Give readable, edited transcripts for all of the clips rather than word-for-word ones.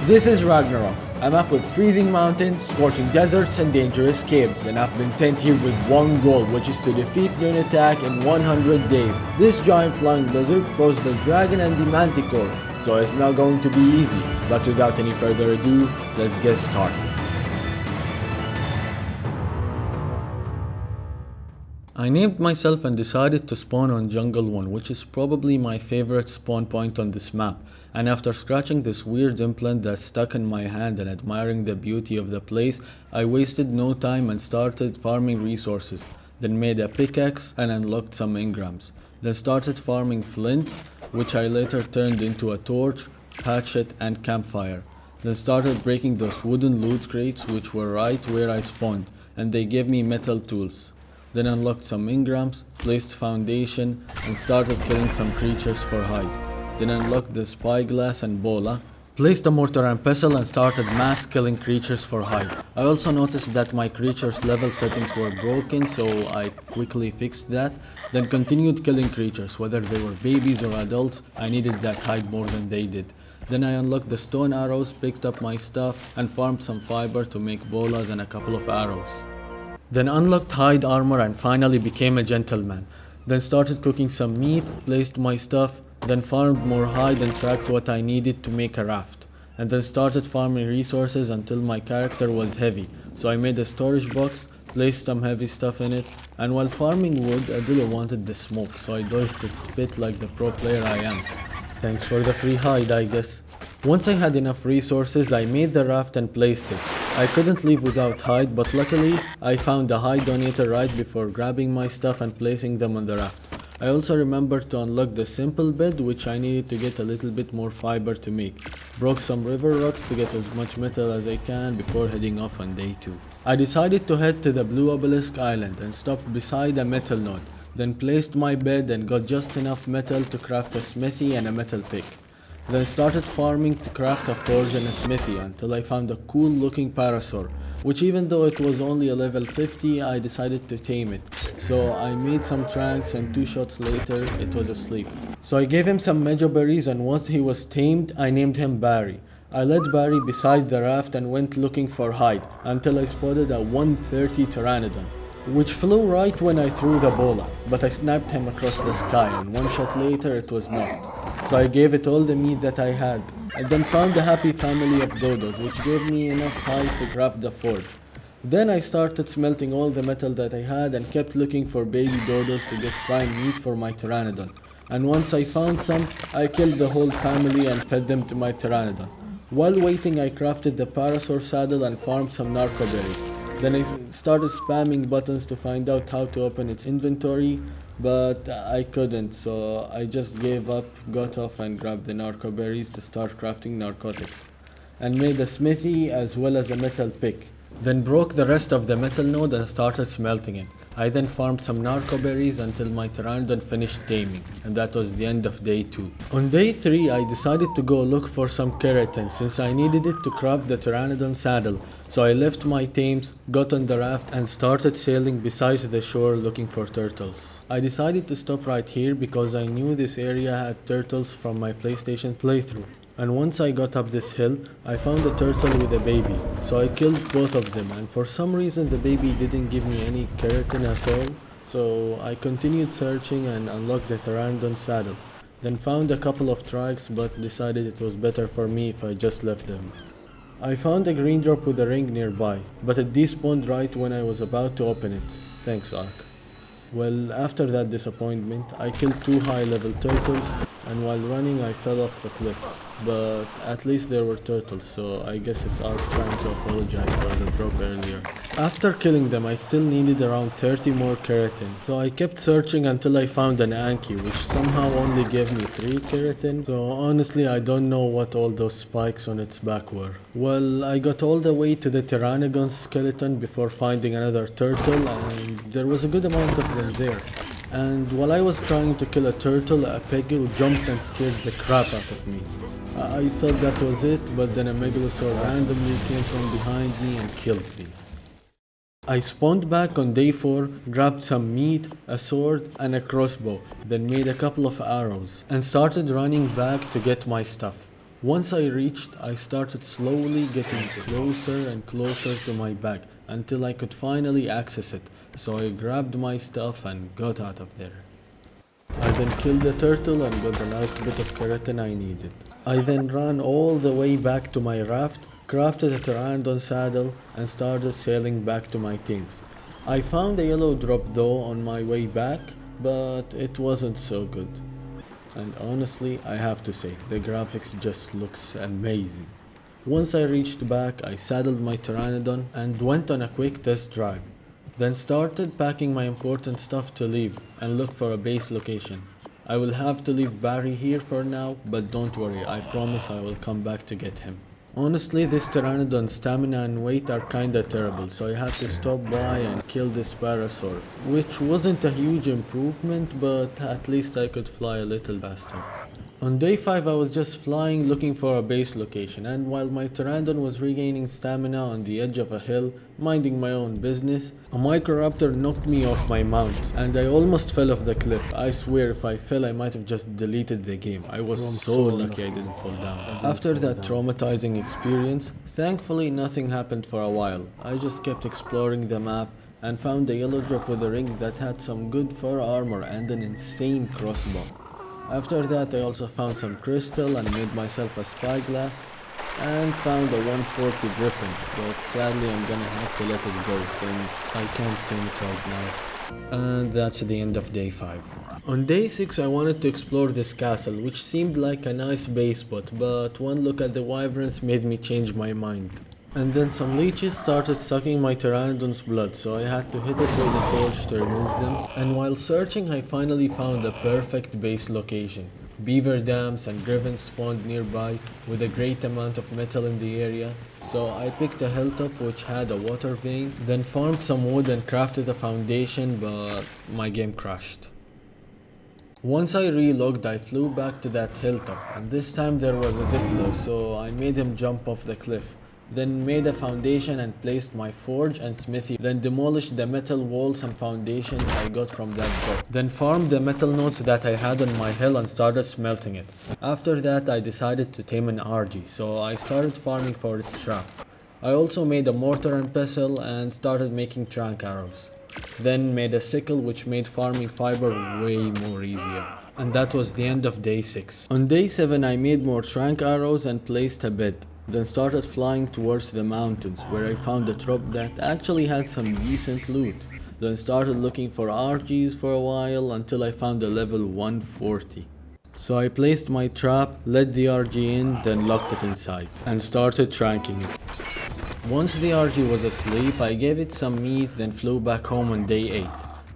This is Ragnarok, a map with freezing mountains, scorching deserts, and dangerous caves, and I've been sent here with one goal, which is to defeat Nunatak in 100 days. This giant flying lizard froze the dragon and the manticore, so it's not going to be easy, but without any further ado, let's get started. I named myself and decided to spawn on Jungle 1, which is probably my favorite spawn point on this map. And after scratching this weird implant that stuck in my hand and admiring the beauty of the place, I wasted no time and started farming resources. Then made a pickaxe and unlocked some engrams. Then started farming flint, which I later turned into a torch, hatchet and campfire. Then started breaking those wooden loot crates which were right where I spawned, and they gave me metal tools. Then unlocked some engrams, placed foundation, and started killing some creatures for hide. Then unlocked the spyglass and bola, placed a mortar and pestle and started mass killing creatures for hide. I also noticed that my creatures level settings were broken, so I quickly fixed that. Then continued killing creatures, whether they were babies or adults. I needed that hide more than they did. Then I unlocked the stone arrows, picked up my stuff, and farmed some fiber to make bolas and a couple of arrows. Then unlocked hide armor and finally became a gentleman. Then started cooking some meat, placed my stuff, then farmed more hide and tracked what I needed to make a raft. And then started farming resources until my character was heavy. So I made a storage box, placed some heavy stuff in it, and while farming wood I really wanted the smoke, so I dodged its spit like the pro player I am. Thanks for the free hide, I guess. Once I had enough resources, I made the raft and placed it. I couldn't leave without hide, but luckily I found a hide donator right before grabbing my stuff and placing them on the raft. I also remembered to unlock the simple bed, which I needed to get a little bit more fiber to make. Broke some river rocks to get as much metal as I can before heading off on day 2. I decided to head to the Blue Obelisk Island and stopped beside a metal node. Then placed my bed and got just enough metal to craft a smithy and a metal pick. Then started farming to craft a forge and a smithy until I found a cool looking parasaur, which even though it was only a level 50, I decided to tame it. So I made some tracks and 2 shots later it was asleep. So I gave him some mejo berries, and once he was tamed, I named him Barry. I led Barry beside the raft and went looking for hide until I spotted a 130 pteranodon, which flew right when I threw the bola, but I snapped him across the sky, and 1 shot later it was knocked. So I gave it all the meat that I had, and then found a happy family of dodos, which gave me enough hide to craft the forge. Then I started smelting all the metal that I had and kept looking for baby dodos to get prime meat for my pteranodon. And once I found some, I killed the whole family and fed them to my pteranodon. While waiting, I crafted the parasaur saddle and farmed some narco berries. Then I started spamming buttons to find out how to open its inventory, but I couldn't, so I just gave up, got off and grabbed the narco berries to start crafting narcotics. And made a smithy as well as a metal pick. Then broke the rest of the metal node and started smelting it. I then farmed some narco berries until my pteranodon finished taming, and that was the end of day 2. On day 3, I decided to go look for some keratin since I needed it to craft the pteranodon saddle. So I left my tames, got on the raft and started sailing beside the shore looking for turtles. I decided to stop right here because I knew this area had turtles from my PlayStation playthrough. And once I got up this hill, I found a turtle with a baby, so I killed both of them, and for some reason the baby didn't give me any keratin at all, so I continued searching and unlocked the pteranodon saddle. Then found a couple of tracks, but decided it was better for me if I just left them. I found a green drop with a ring nearby, but it despawned right when I was about to open it. Thanks, Ark. Well, after that disappointment, I killed 2 high-level turtles, and while running I fell off a cliff. But at least there were turtles, so I guess it's Ark trying to apologize for the drop earlier. After killing them, I still needed around 30 more keratin, so I kept searching until I found an Anki, which somehow only gave me 3 keratin, so honestly I don't know what all those spikes on its back were. Well, I got all the way to the pteranodon skeleton before finding another turtle, and there was a good amount of them there. And while I was trying to kill a turtle, a pegu jumped and scared the crap out of me. I thought that was it, but then a megalosaur randomly came from behind me and killed me. I spawned back on day 4, grabbed some meat, a sword and a crossbow, then made a couple of arrows and started running back to get my stuff. Once I reached, I started slowly getting closer and closer to my bag until I could finally access it, so I grabbed my stuff and got out of there. I then killed the turtle and got the last bit of keratin I needed. I then ran all the way back to my raft, crafted a pteranodon saddle, and started sailing back to my teams. I found a yellow drop though on my way back, but it wasn't so good. And honestly, I have to say, the graphics just looks amazing. Once I reached back, I saddled my pteranodon and went on a quick test drive. Then started packing my important stuff to leave and look for a base location. I will have to leave Barry here for now, but don't worry, I promise I will come back to get him. Honestly, this pteranodon's stamina and weight are kinda terrible, so I had to stop by and kill this parasaur, which wasn't a huge improvement, but at least I could fly a little faster. On day 5 I was just flying looking for a base location, and while my pteranodon was regaining stamina on the edge of a hill, minding my own business, a microraptor knocked me off my mount, and I almost fell off the cliff. I swear if I fell I might have just deleted the game. I was so lucky I didn't fall down. After that traumatizing experience, thankfully nothing happened for a while. I just kept exploring the map and found a yellow drop with a ring that had some good fur armor and an insane crossbow. After that I also found some crystal and made myself a spyglass and found a 140 griffin, but sadly I'm gonna have to let it go since I can't tame it right now. And that's the end of day 5. On day 6 I wanted to explore this castle, which seemed like a nice base spot, but one look at the wyverns made me change my mind. And then some leeches started sucking my pteranodon's blood, so I had to hit it with a torch to remove them. And while searching, I finally found the perfect base location. Beaver dams and griffins spawned nearby with a great amount of metal in the area, so I picked a hilltop which had a water vein, then farmed some wood and crafted a foundation, but my game crashed. Once I relogged, I flew back to that hilltop, and this time there was a Diplo, so I made him jump off the cliff. Then made a foundation and placed my forge and smithy, then demolished the metal walls and foundations I got from that drop. Then farmed the metal nodes that I had on my hill and started smelting it. After that I decided to tame an RG, so I started farming for its trap. I also made a mortar and pestle and started making trunk arrows. Then made a sickle which made farming fiber way more easier. And that was the end of day 6. On day 7 I made more trunk arrows and placed a bed. Then started flying towards the mountains where I found a drop that actually had some decent loot. Then started looking for RGs for a while until I found a level 140. So I placed my trap, let the RG in, then locked it inside and started tranking it. Once the RG was asleep, I gave it some meat, then flew back home on day 8.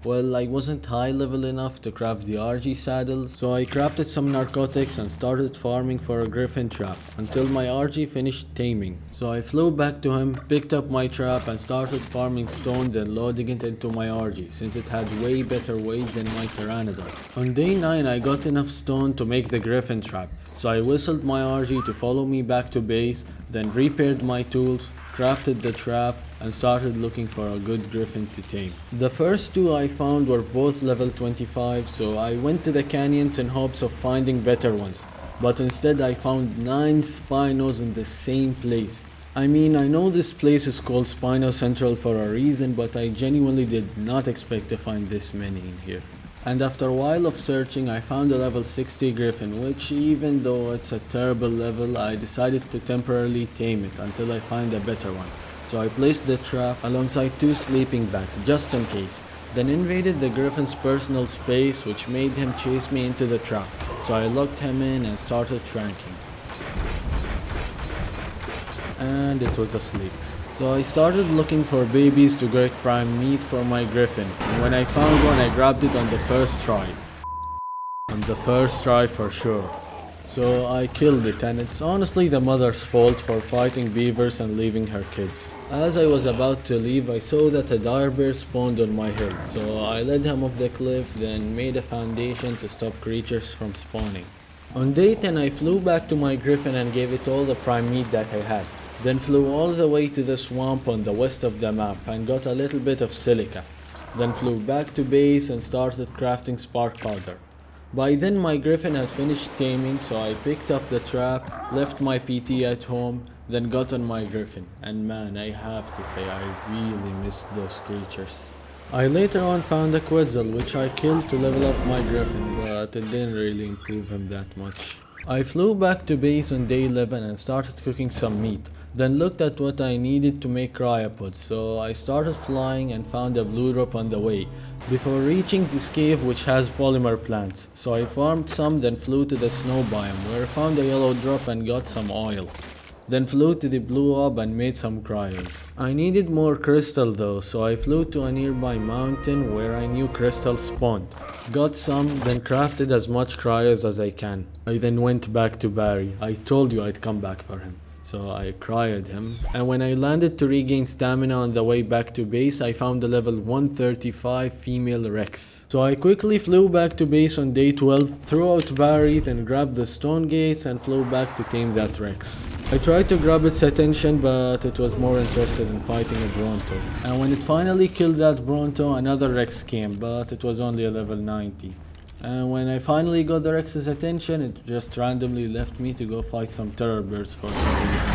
Well, I wasn't high level enough to craft the RG saddle, so I crafted some narcotics and started farming for a griffin trap until my RG finished taming. So I flew back to him, picked up my trap and started farming stone, then loading it into my RG since it had way better weight than my pteranodon. On day 9 I got enough stone to make the griffin trap, so I whistled my RG to follow me back to base, then repaired my tools, crafted the trap and started looking for a good griffin to tame. The first two I found were both level 25, so I went to the canyons in hopes of finding better ones, but instead I found 9 Spinos in the same place. I mean, I know this place is called Spino Central for a reason, but I genuinely did not expect to find this many in here. And after a while of searching, I found a level 60 griffin, which even though it's a terrible level, I decided to temporarily tame it until I find a better one. So I placed the trap alongside 2 sleeping bags just in case, then invaded the griffin's personal space, which made him chase me into the trap. So I locked him in and started tranking. And it was asleep. So I started looking for babies to get prime meat for my griffin, and when I found one I grabbed it on the first try. On the first try for sure. So I killed it, and it's honestly the mother's fault for fighting beavers and leaving her kids. As I was about to leave, I saw that a dire bear spawned on my hill, so I led him off the cliff, then made a foundation to stop creatures from spawning. On day 10 I flew back to my griffin and gave it all the prime meat that I had. Then flew all the way to the swamp on the west of the map and got a little bit of silica. Then flew back to base and started crafting spark powder. By then my griffin had finished taming, so I picked up the trap, left my PT at home, then got on my griffin. And man, I have to say I really missed those creatures. I later on found a quetzal which I killed to level up my griffin, but it didn't really improve him that much. I flew back to base on day 11 and started cooking some meat. Then looked at what I needed to make cryopods, so I started flying and found a blue drop on the way, before reaching this cave which has polymer plants. So I farmed some, then flew to the snow biome where I found a yellow drop and got some oil. Then flew to the blue orb and made some cryos. I needed more crystal though, so I flew to a nearby mountain where I knew crystals spawned. Got some, then crafted as much cryos as I can. I then went back to Barry. I told you I'd come back for him. So I cryoed him, and when I landed to regain stamina on the way back to base, I found a level 135 female Rex. So I quickly flew back to base on day 12, threw out Barry, then grabbed the stone gates and flew back to tame that Rex. I tried to grab its attention, but it was more interested in fighting a Bronto. And when it finally killed that Bronto, another Rex came, but it was only a level 90. And when I finally got the Rex's attention, it just randomly left me to go fight some terror birds for some reason.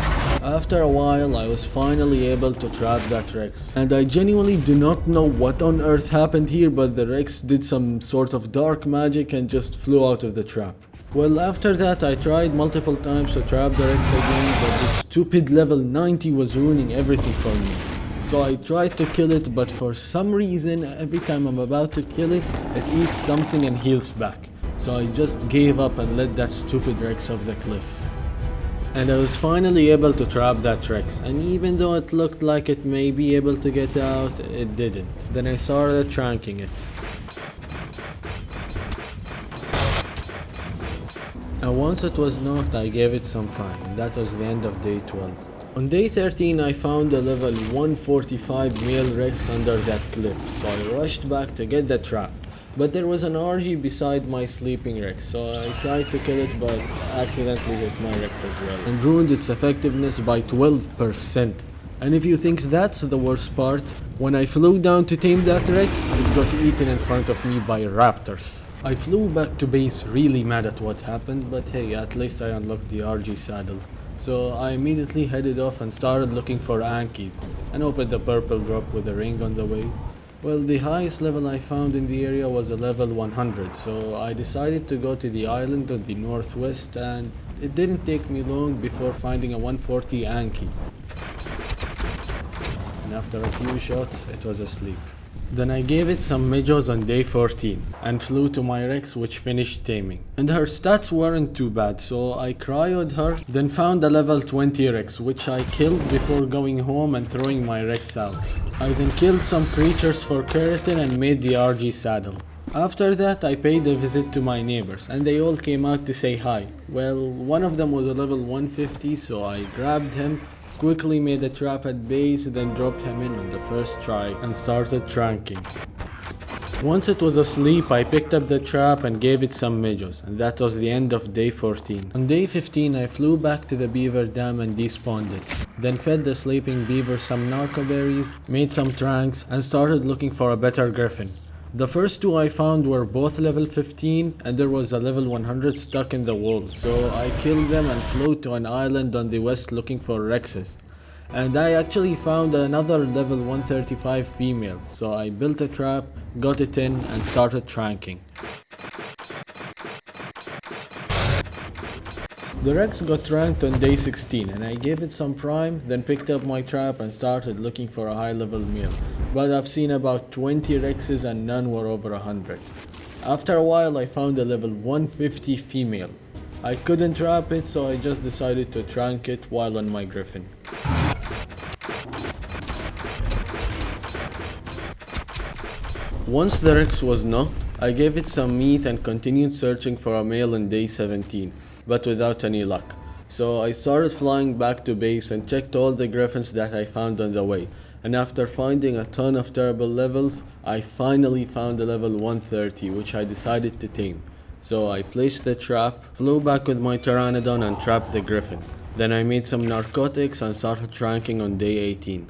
After a while, I was finally able to trap that Rex. And I genuinely do not know what on earth happened here, but the Rex did some sort of dark magic and just flew out of the trap. Well, after that, I tried multiple times to trap the Rex again, but the stupid level 90 was ruining everything for me. So I tried to kill it, but for some reason, every time I'm about to kill it, it eats something and heals back. So I just gave up and let that stupid Rex off the cliff. And I was finally able to trap that Rex, and even though it looked like it may be able to get out, it didn't. Then I started tranking it. And once it was knocked, I gave it some time, and that was the end of day 12. On day 13, I found a level 145 male Rex under that cliff, so I rushed back to get the trap. But there was an RG beside my sleeping Rex, so I tried to kill it but accidentally hit my Rex as well, and ruined its effectiveness by 12%. And if you think that's the worst part, when I flew down to tame that Rex, it got eaten in front of me by raptors. I flew back to base really mad at what happened, but hey, at least I unlocked the RG saddle. So I immediately headed off and started looking for Ankies, and opened the purple drop with a ring on the way. Well, the highest level I found in the area was a level 100, so I decided to go to the island on the northwest, and it didn't take me long before finding a 140 Anki. And after a few shots, it was asleep. Then I gave it some Mijos on day 14 and flew to my Rex, which finished taming. And her stats weren't too bad, so I cryoed her, then found a level 20 Rex, which I killed before going home and throwing my Rex out. I then killed some creatures for keratin and made the RG saddle. After that, I paid a visit to my neighbors, and they all came out to say hi. Well, one of them was a level 150, so I grabbed him, quickly made a trap at base, then dropped him in on the first try and started tranking. Once it was asleep, I picked up the trap and gave it some Mijos, and that was the end of day 14. On day 15, I flew back to the beaver dam and despawned it. Then fed the sleeping beaver some narco berries, made some tranks, and started looking for a better griffin. The first two I found were both level 15, and there was a level 100 stuck in the wall, so I killed them and flew to an island on the west looking for Rexes. And I actually found another level 135 female, so I built a trap, got it in, and started tranking. The Rex got ranked on day 16, and I gave it some prime, then picked up my trap and started looking for a high level male. But I've seen about 20 Rexes and none were over 100. After a while, I found a level 150 female. I couldn't trap it, so I just decided to trank it while on my griffin. Once the Rex was knocked, I gave it some meat and continued searching for a male on day 17, but without any luck. So I started flying back to base and checked all the griffins that I found on the way. And after finding a ton of terrible levels, I finally found a level 130, which I decided to tame. So I placed the trap, flew back with my pteranodon and trapped the griffin. Then I made some narcotics and started tranking on day 18.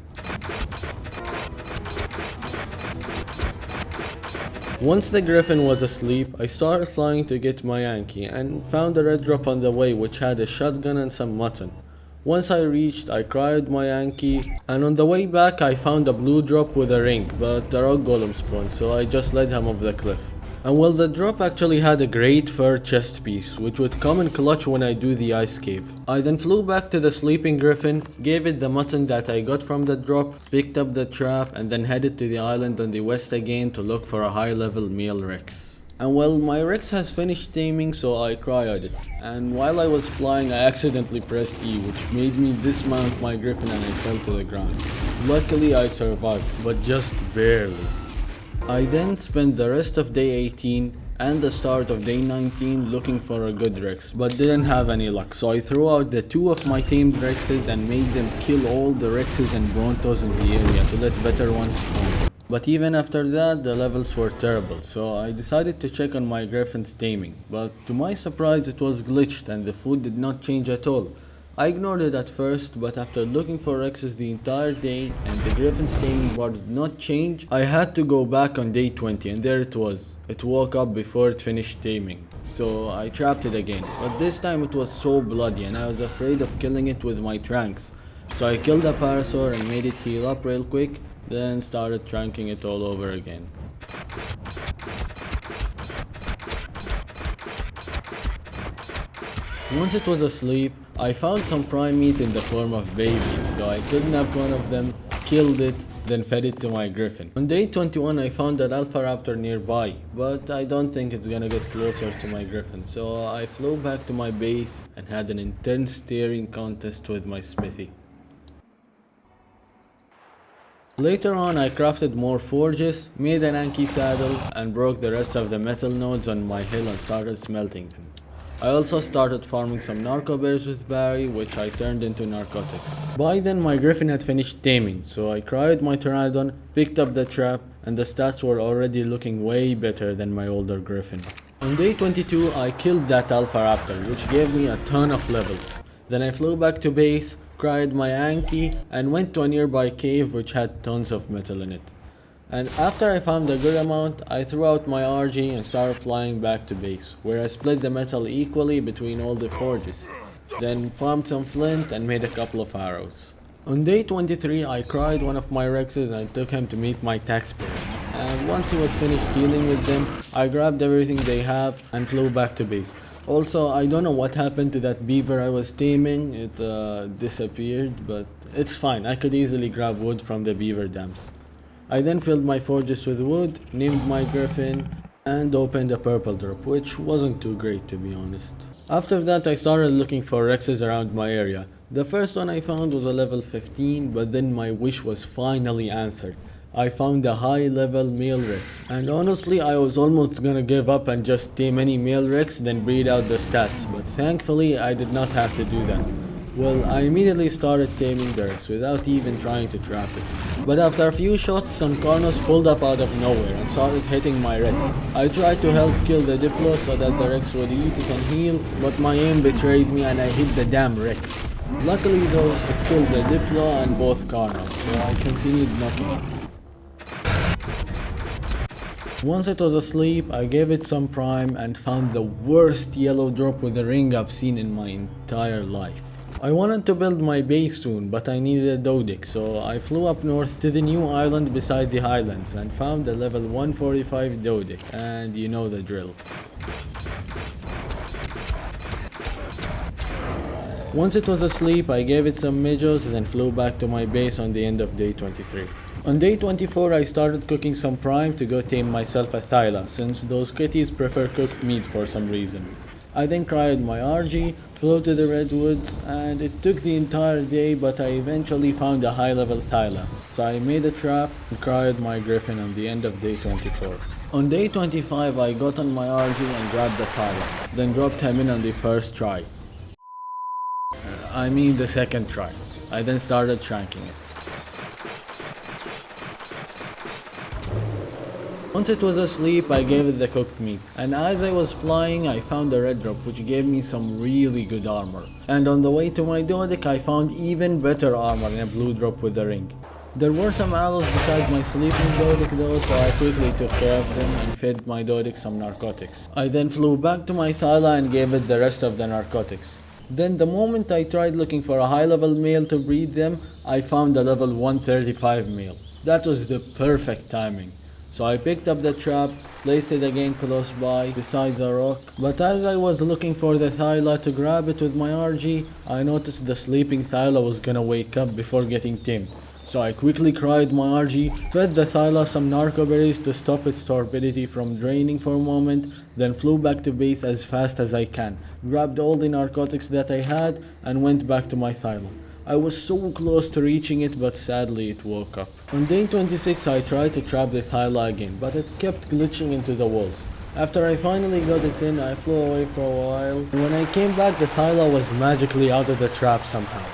Once the griffin was asleep, I started flying to get my Yankee and found a red drop on the way which had a shotgun and some mutton. Once I reached, I cried my Yankee, and on the way back I found a blue drop with a ring, but the rock golem spawned, so I just led him off the cliff. And well, the drop actually had a great fur chest piece, which would come in clutch when I do the ice cave. I then flew back to the sleeping griffin, gave it the mutton that I got from the drop, picked up the trap, and then headed to the island on the west again to look for a high level male Rex. And well, my Rex has finished taming, so I cryoed it. And while I was flying, I accidentally pressed E, which made me dismount my griffin and I fell to the ground. Luckily I survived, but just barely. I then spent the rest of day 18 and the start of day 19 looking for a good Rex, but didn't have any luck, so I threw out the 2 of my tamed Rexes and made them kill all the Rexes and Brontos in the area to let better ones spawn. But even after that, the levels were terrible, so I decided to check on my Griffin's taming, but to my surprise it was glitched and the food did not change at all. I ignored it at first, but after looking for Rexes the entire day and the Griffin's taming bar did not change, I had to go back on day 20 and there it was. It woke up before it finished taming. So I trapped it again, but this time it was so bloody and I was afraid of killing it with my tranks. So I killed a parasaur and made it heal up real quick, then started tranking it all over again. Once it was asleep, I found some prime meat in the form of babies, so I kidnapped one of them, killed it, then fed it to my griffin. On day 21 I found an alpha raptor nearby, but I don't think it's gonna get closer to my griffin, so I flew back to my base and had an intense staring contest with my smithy. Later on I crafted more forges, made an Anki saddle, and broke the rest of the metal nodes on my hill and started smelting them. I also started farming some narco bears with Barry, which I turned into narcotics. By then my griffin had finished taming, so I cried my pteranodon, picked up the trap, and the stats were already looking way better than my older griffin. On day 22 I killed that alpha raptor, which gave me a ton of levels. Then I flew back to base, cried my Anki, and went to a nearby cave which had tons of metal in it. And after I found a good amount, I threw out my RG and started flying back to base, where I split the metal equally between all the forges. Then farmed some flint and made a couple of arrows. On day 23 I cried one of my Rexes and took him to meet my taxpayers. And once he was finished dealing with them, I grabbed everything they have and flew back to base. Also, I don't know what happened to that beaver I was taming, it disappeared, but it's fine, I could easily grab wood from the beaver dams. I then filled my forges with wood, named my griffin, and opened a purple drop, which wasn't too great to be honest. After that I started looking for Rexes around my area. The first one I found was a level 15, but then my wish was finally answered. I found a high level male Rex, and honestly I was almost gonna give up and just tame any male Rex then breed out the stats, but thankfully I did not have to do that. Well, I immediately started taming the Rex without even trying to trap it. But after a few shots, some Carnos pulled up out of nowhere and started hitting my Rex. I tried to help kill the Diplo so that the Rex would eat it and heal, but my aim betrayed me and I hit the damn Rex. Luckily though, it killed the Diplo and both Carnos, so I continued knocking it. Once it was asleep, I gave it some prime and found the worst yellow drop with a ring I've seen in my entire life. I wanted to build my base soon, but I needed a Dodic, so I flew up north to the new island beside the highlands and found a level 145 Dodic, and you know the drill. Once it was asleep, I gave it some midgets, then flew back to my base on the end of day 23. On day 24 I started cooking some prime to go tame myself a Thyla, since those kitties prefer cooked meat for some reason. I then cried my RG, flew to the redwoods, and it took the entire day, but I eventually found a high level Thyla. So I made a trap and cried my griffin on the end of day 24. On day 25 I got on my RG and grabbed the Thyla, then dropped him in on the first try. I mean the second try. I then started tranking it. Once it was asleep, I gave it the cooked meat, and as I was flying, I found a red drop which gave me some really good armor. And on the way to my Dodic, I found even better armor in a blue drop with a ring. There were some owls besides my sleeping Dodic though, so I quickly took care of them and fed my Dodic some narcotics. I then flew back to my Thyla and gave it the rest of the narcotics. Then the moment I tried looking for a high level male to breed them, I found a level 135 male. That was the perfect timing. So I picked up the trap, placed it again close by, besides a rock. But as I was looking for the Thyla to grab it with my RG, I noticed the sleeping Thyla was gonna wake up before getting tamed. So I quickly cried my RG, fed the Thyla some narco berries to stop its torpidity from draining for a moment, then flew back to base as fast as I can, grabbed all the narcotics that I had, and went back to my Thyla. I was so close to reaching it, but sadly it woke up. On day 26 I tried to trap the Thyla again, but it kept glitching into the walls. After I finally got it in, I flew away for a while, and when I came back the Thyla was magically out of the trap somehow.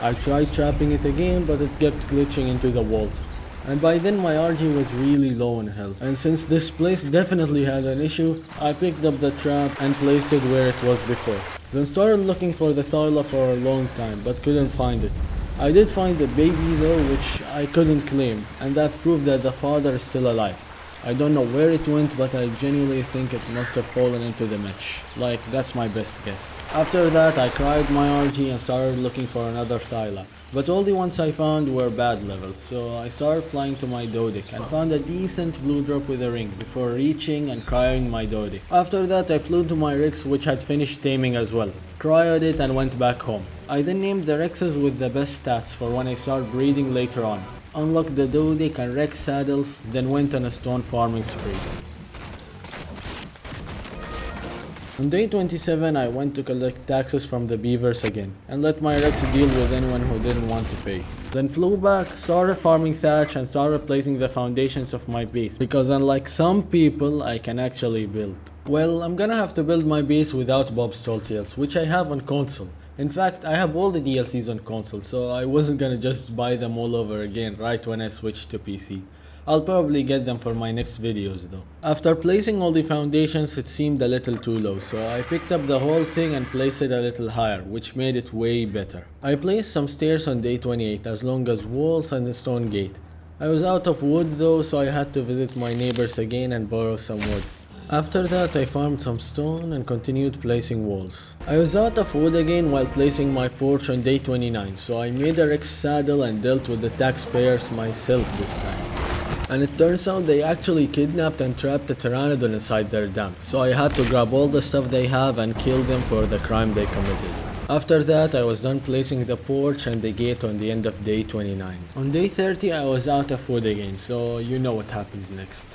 I tried trapping it again, but it kept glitching into the walls. And by then my RG was really low on health, and since this place definitely had an issue, I picked up the trap and placed it where it was before. Then started looking for the Thyla for a long time, but couldn't find it. I did find the baby though, which I couldn't claim, and that proved that the father is still alive. I don't know where it went, but I genuinely think it must have fallen into the match. Like, that's my best guess. After that, I cried my RG and started looking for another Thyla. But all the ones I found were bad levels, so I started flying to my Dodic and found a decent blue drop with a ring before reaching and crying my Dodic. After that, I flew to my Rex, which had finished taming as well, cryoed it and went back home. I then named the Rexes with the best stats for when I start breeding later on. Unlocked the Dodic and Rex saddles, then went on a stone farming spree. On day 27 I went to collect taxes from the beavers again, and let my Rex deal with anyone who didn't want to pay. Then flew back, started farming thatch and started placing the foundations of my base, because unlike some people, I can actually build. Well, I'm gonna have to build my base without Bob's Tall Tales, which I have on console. In fact, I have all the DLCs on console, so I wasn't gonna just buy them all over again right when I switched to PC. I'll probably get them for my next videos though. After placing all the foundations, it seemed a little too low, so I picked up the whole thing and placed it a little higher, which made it way better. I placed some stairs on day 28 as long as walls and a stone gate. I was out of wood though, so I had to visit my neighbors again and borrow some wood. After that I farmed some stone and continued placing walls. I was out of wood again while placing my porch on day 29, so I made a Rex saddle and dealt with the taxpayers myself this time. And it turns out they actually kidnapped and trapped a pteranodon inside their dam, so I had to grab all the stuff they have and kill them for the crime they committed. After that I was done placing the porch and the gate on the end of day 29. On day 30 I was out of wood again, so you know what happens next.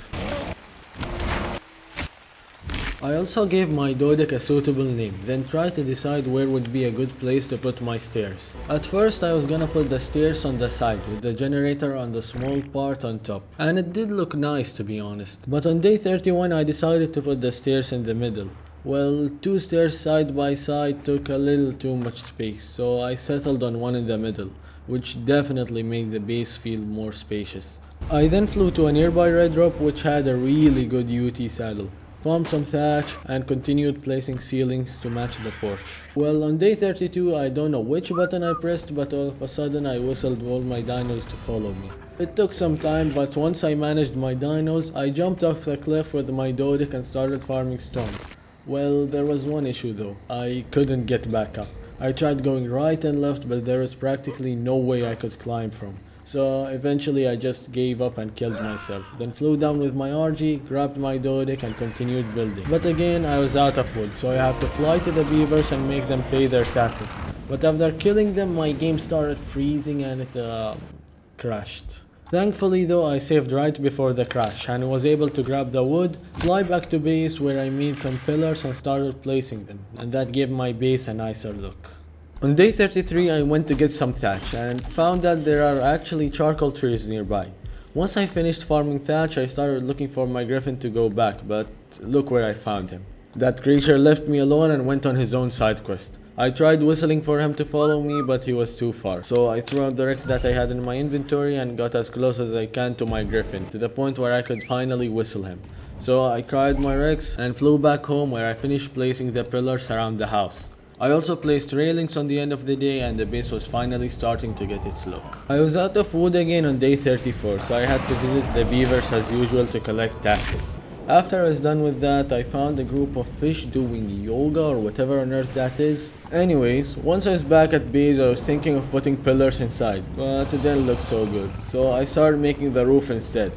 I also gave my Dodic a suitable name, then tried to decide where would be a good place to put my stairs. At first I was gonna put the stairs on the side with the generator on the small part on top, and it did look nice to be honest. But on day 31 I decided to put the stairs in the middle. Well, two stairs side by side took a little too much space, so I settled on one in the middle, which definitely made the base feel more spacious. I then flew to a nearby red drop which had a really good UT saddle, farmed some thatch and continued placing ceilings to match the porch. Well, on day 32 I don't know which button I pressed, but all of a sudden I whistled all my dinos to follow me. It took some time, but once I managed my dinos, I jumped off the cliff with my Dodic and started farming stone. Well, there was one issue though. I couldn't get back up. I tried going right and left, but there was practically no way I could climb from. So eventually I just gave up and killed myself, then flew down with my RG, grabbed my Dodic and continued building. But again I was out of wood, so I had to fly to the beavers and make them pay their taxes. But after killing them my game started freezing and it crashed. Thankfully though I saved right before the crash and was able to grab the wood, fly back to base where I made some pillars and started placing them, and that gave my base a nicer look. On day 33 I went to get some thatch and found that there are actually charcoal trees nearby. Once I finished farming thatch I started looking for my griffin to go back, but look where I found him. That creature left me alone and went on his own side quest. I tried whistling for him to follow me, but he was too far, so I threw out the Rex that I had in my inventory and got as close as I can to my griffin, to the point where I could finally whistle him. So I cried my Rex and flew back home where I finished placing the pillars around the house. I also placed railings on the end of the day and the base was finally starting to get its look. I was out of wood again on day 34, so I had to visit the beavers as usual to collect taxes. After I was done with that, I found a group of fish doing yoga or whatever on earth that is. Anyways, once I was back at base, I was thinking of putting pillars inside, but it didn't look so good, so I started making the roof instead.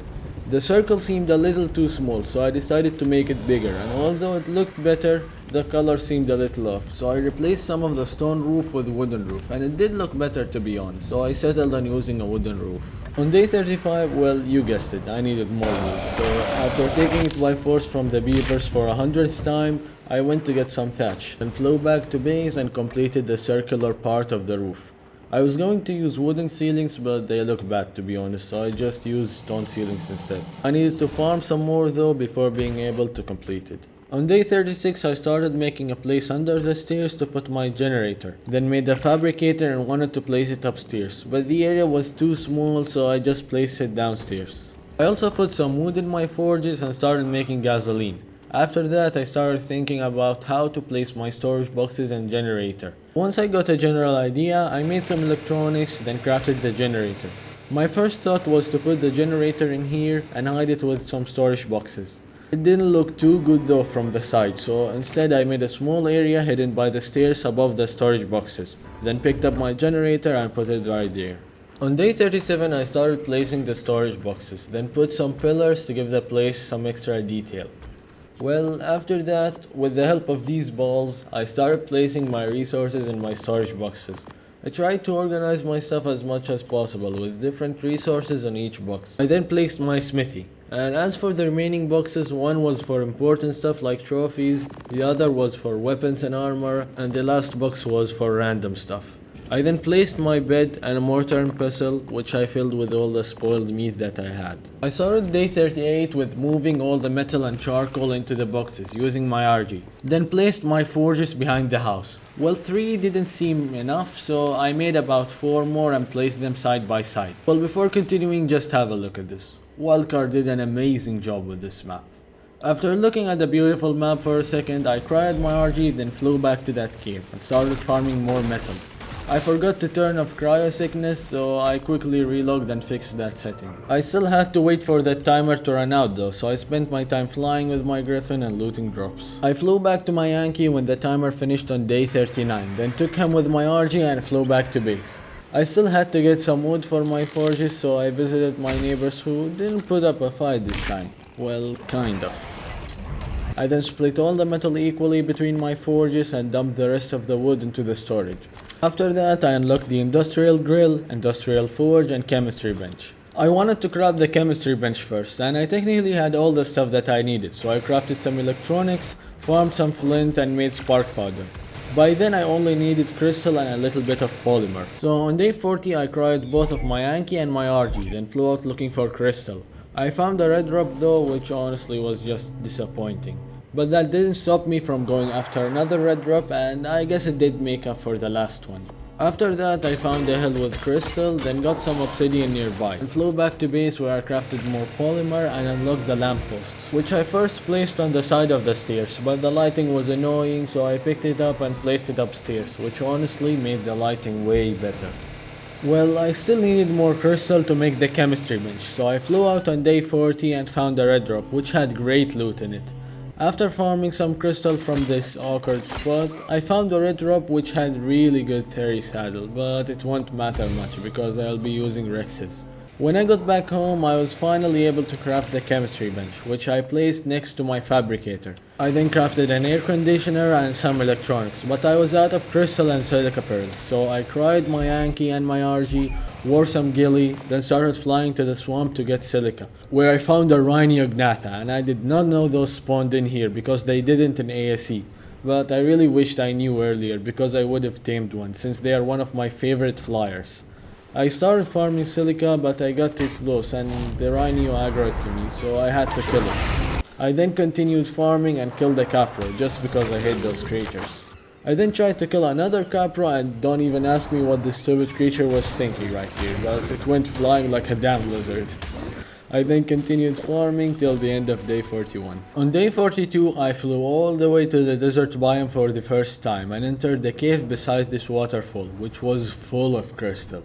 The circle seemed a little too small, so I decided to make it bigger, and although it looked better, the color seemed a little off, so I replaced some of the stone roof with wooden roof, and it did look better to be honest, so I settled on using a wooden roof. On day 35, well, you guessed it, I needed more wood, so after taking it by force from the beavers for 100th time, I went to get some thatch, and flew back to base and completed the circular part of the roof. I was going to use wooden ceilings, but they look bad to be honest, so I just used stone ceilings instead. I needed to farm some more though before being able to complete it. On day 36, I started making a place under the stairs to put my generator, then made a fabricator and wanted to place it upstairs, but the area was too small, so I just placed it downstairs. I also put some wood in my forges and started making gasoline. After that, I started thinking about how to place my storage boxes and generator. Once I got a general idea, I made some electronics, then crafted the generator. My first thought was to put the generator in here and hide it with some storage boxes. It didn't look too good though from the side, so instead I made a small area hidden by the stairs above the storage boxes, then picked up my generator and put it right there. On day 37 I started placing the storage boxes, then put some pillars to give the place some extra detail. Well, after that, with the help of these balls, I started placing my resources in my storage boxes. I tried to organize my stuff as much as possible with different resources on each box. I then placed my smithy. And as for the remaining boxes, one was for important stuff like trophies, the other was for weapons and armor, and the last box was for random stuff. I then placed my bed and a mortar and pestle, which I filled with all the spoiled meat that I had. I started day 38 with moving all the metal and charcoal into the boxes using my RG. Then placed my forges behind the house. Well, 3 didn't seem enough, so I made about 4 more and placed them side by side. Well, before continuing, just have a look at this. Wildcard did an amazing job with this map. After looking at the beautiful map for a second, I cried my RG, then flew back to that cave and started farming more metal. I forgot to turn off cryo sickness, so I quickly relogged and fixed that setting. I still had to wait for that timer to run out though, so I spent my time flying with my griffin and looting drops. I flew back to my Yankee when the timer finished on day 39, then took him with my RG and flew back to base. I still had to get some wood for my forges, so I visited my neighbors who didn't put up a fight this time. Well, kind of. I then split all the metal equally between my forges and dumped the rest of the wood into the storage. After that, I unlocked the industrial grill, industrial forge, and chemistry bench. I wanted to craft the chemistry bench first, and I technically had all the stuff that I needed, so I crafted some electronics, farmed some flint, and made spark powder. By then I only needed crystal and a little bit of polymer. So on day 40 I cried both of my Yankee and my RG, then flew out looking for crystal. I found a red drop though, which honestly was just disappointing. But that didn't stop me from going after another red drop, and I guess it did make up for the last one. After that I found a hill with crystal, then got some obsidian nearby, and flew back to base where I crafted more polymer and unlocked the lampposts, which I first placed on the side of the stairs, but the lighting was annoying, so I picked it up and placed it upstairs, which honestly made the lighting way better. Well, I still needed more crystal to make the chemistry bench, so I flew out on day 40 and found a red drop, which had great loot in it. After farming some crystal from this awkward spot, I found a red drop which had really good theory saddle, but it won't matter much because I'll be using Rexes. When I got back home, I was finally able to craft the chemistry bench, which I placed next to my fabricator. I then crafted an air conditioner and some electronics, but I was out of crystal and silica pearls, so I cried my Yankee and my RG, wore some ghillie, then started flying to the swamp to get silica, where I found a Rhyniognatha, and I did not know those spawned in here because they didn't in ASE. But I really wished I knew earlier because I would have tamed one, since they are one of my favorite flyers. I started farming silica, but I got too close and the Rhino aggroed to me, so I had to kill it. I then continued farming and killed a Capro, just because I hate those creatures. I then tried to kill another Capro, and don't even ask me what this stupid creature was thinking right here, but it went flying like a damn lizard. I then continued farming till the end of day 41. On day 42, I flew all the way to the desert biome for the first time and entered the cave beside this waterfall, which was full of crystal.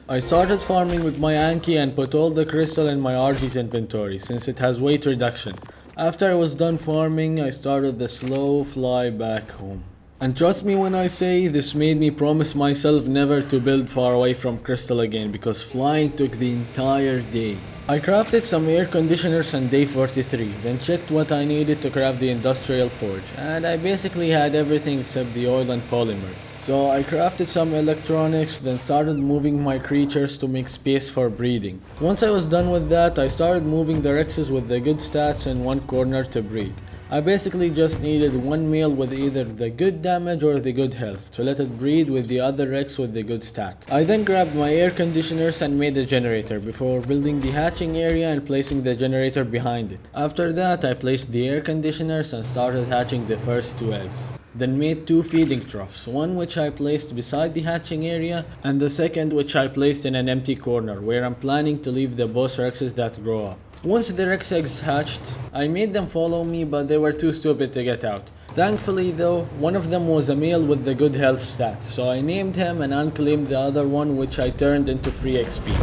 I started farming with my Anki and put all the crystal in my RG's inventory since it has weight reduction. After I was done farming, I started the slow fly back home. And trust me when I say this made me promise myself never to build far away from crystal again because flying took the entire day. I crafted some air conditioners on day 43, then checked what I needed to craft the industrial forge, and I basically had everything except the oil and polymer. So I crafted some electronics, then started moving my creatures to make space for breeding. Once I was done with that, I started moving the Rexes with the good stats in one corner to breed. I basically just needed one male with either the good damage or the good health to let it breed with the other Rex with the good stats. I then grabbed my air conditioners and made a generator before building the hatching area and placing the generator behind it. After that, I placed the air conditioners and started hatching the first 2 eggs. Then made 2 feeding troughs, one which I placed beside the hatching area and the second which I placed in an empty corner where I'm planning to leave the boss Rexes that grow up. Once the Rex eggs hatched, I made them follow me but they were too stupid to get out. Thankfully though, one of them was a male with the good health stat, so I named him and unclaimed the other one which I turned into free XP.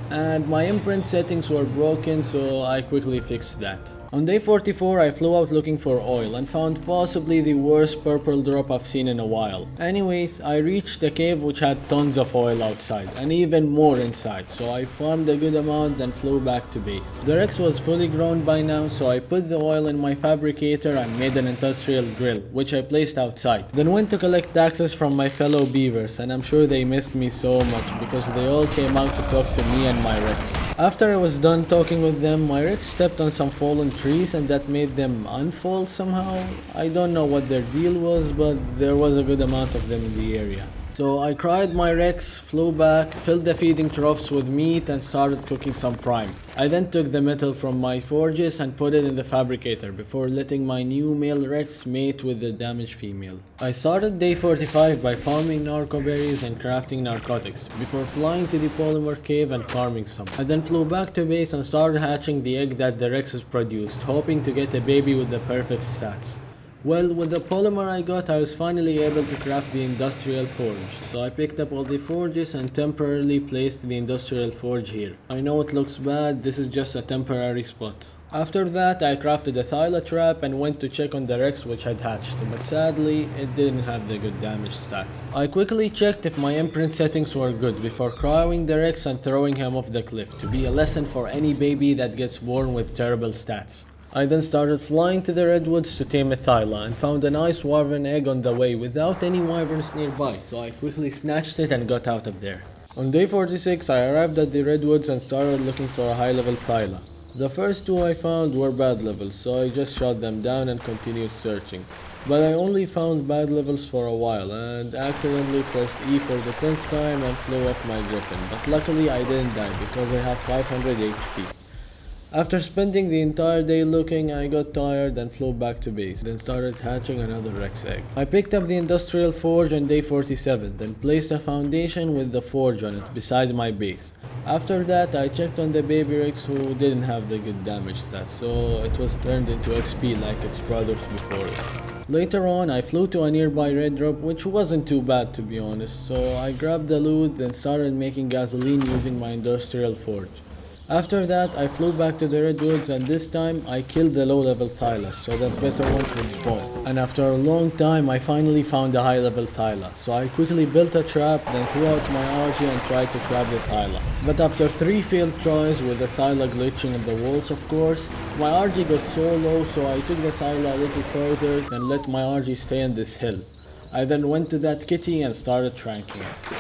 And my imprint settings were broken, so I quickly fixed that. On day 44, I flew out looking for oil and found possibly the worst purple drop I've seen in a while. Anyways, I reached a cave which had tons of oil outside and even more inside, so I farmed a good amount then flew back to base. The Rex was fully grown by now, so I put the oil in my fabricator and made an industrial grill, which I placed outside. Then went to collect taxes from my fellow beavers, and I'm sure they missed me so much because they all came out to talk to me and my Rex. After I was done talking with them, my Rex stepped on some fallen trees and that made them unfall somehow. I don't know what their deal was, but there was a good amount of them in the area. So I cried my Rex, flew back, filled the feeding troughs with meat and started cooking some prime. I then took the metal from my forges and put it in the fabricator before letting my new male Rex mate with the damaged female. I started day 45 by farming narco berries and crafting narcotics before flying to the polymer cave and farming some. I then flew back to base and started hatching the egg that the Rexes produced, hoping to get a baby with the perfect stats. Well, with the polymer I got, I was finally able to craft the industrial forge, so I picked up all the forges and temporarily placed the industrial forge here. I know it looks bad, this is just a temporary spot. After that, I crafted a thyla trap and went to check on the Rex which had hatched, but sadly, it didn't have the good damage stat. I quickly checked if my imprint settings were good before crowing the Rex and throwing him off the cliff to be a lesson for any baby that gets born with terrible stats. I then started flying to the redwoods to tame a thyla and found a nice wyvern egg on the way without any wyverns nearby, so I quickly snatched it and got out of there. On day 46, I arrived at the redwoods and started looking for a high level thyla. The first 2 I found were bad levels, so I just shot them down and continued searching. But I only found bad levels for a while and accidentally pressed E for the 10th time and flew off my griffin, but luckily I didn't die because I have 500 HP. After spending the entire day looking, I got tired and flew back to base, then started hatching another Rex egg. I picked up the industrial forge on day 47, then placed a foundation with the forge on it beside my base. After that, I checked on the baby Rex who didn't have the good damage stats, so it was turned into XP like its brothers before it. Later on, I flew to a nearby red drop, which wasn't too bad to be honest, so I grabbed the loot, then started making gasoline using my industrial forge. After that, I flew back to the redwoods and this time I killed the low-level thylas so that better ones would spawn. And after a long time, I finally found a high-level thyla, so I quickly built a trap, then threw out my RG and tried to trap the thyla. But after 3 failed tries with the thyla glitching in the walls of course, my RG got so low, so I took the thyla a little further and let my RG stay on this hill. I then went to that kitty and started tranking it.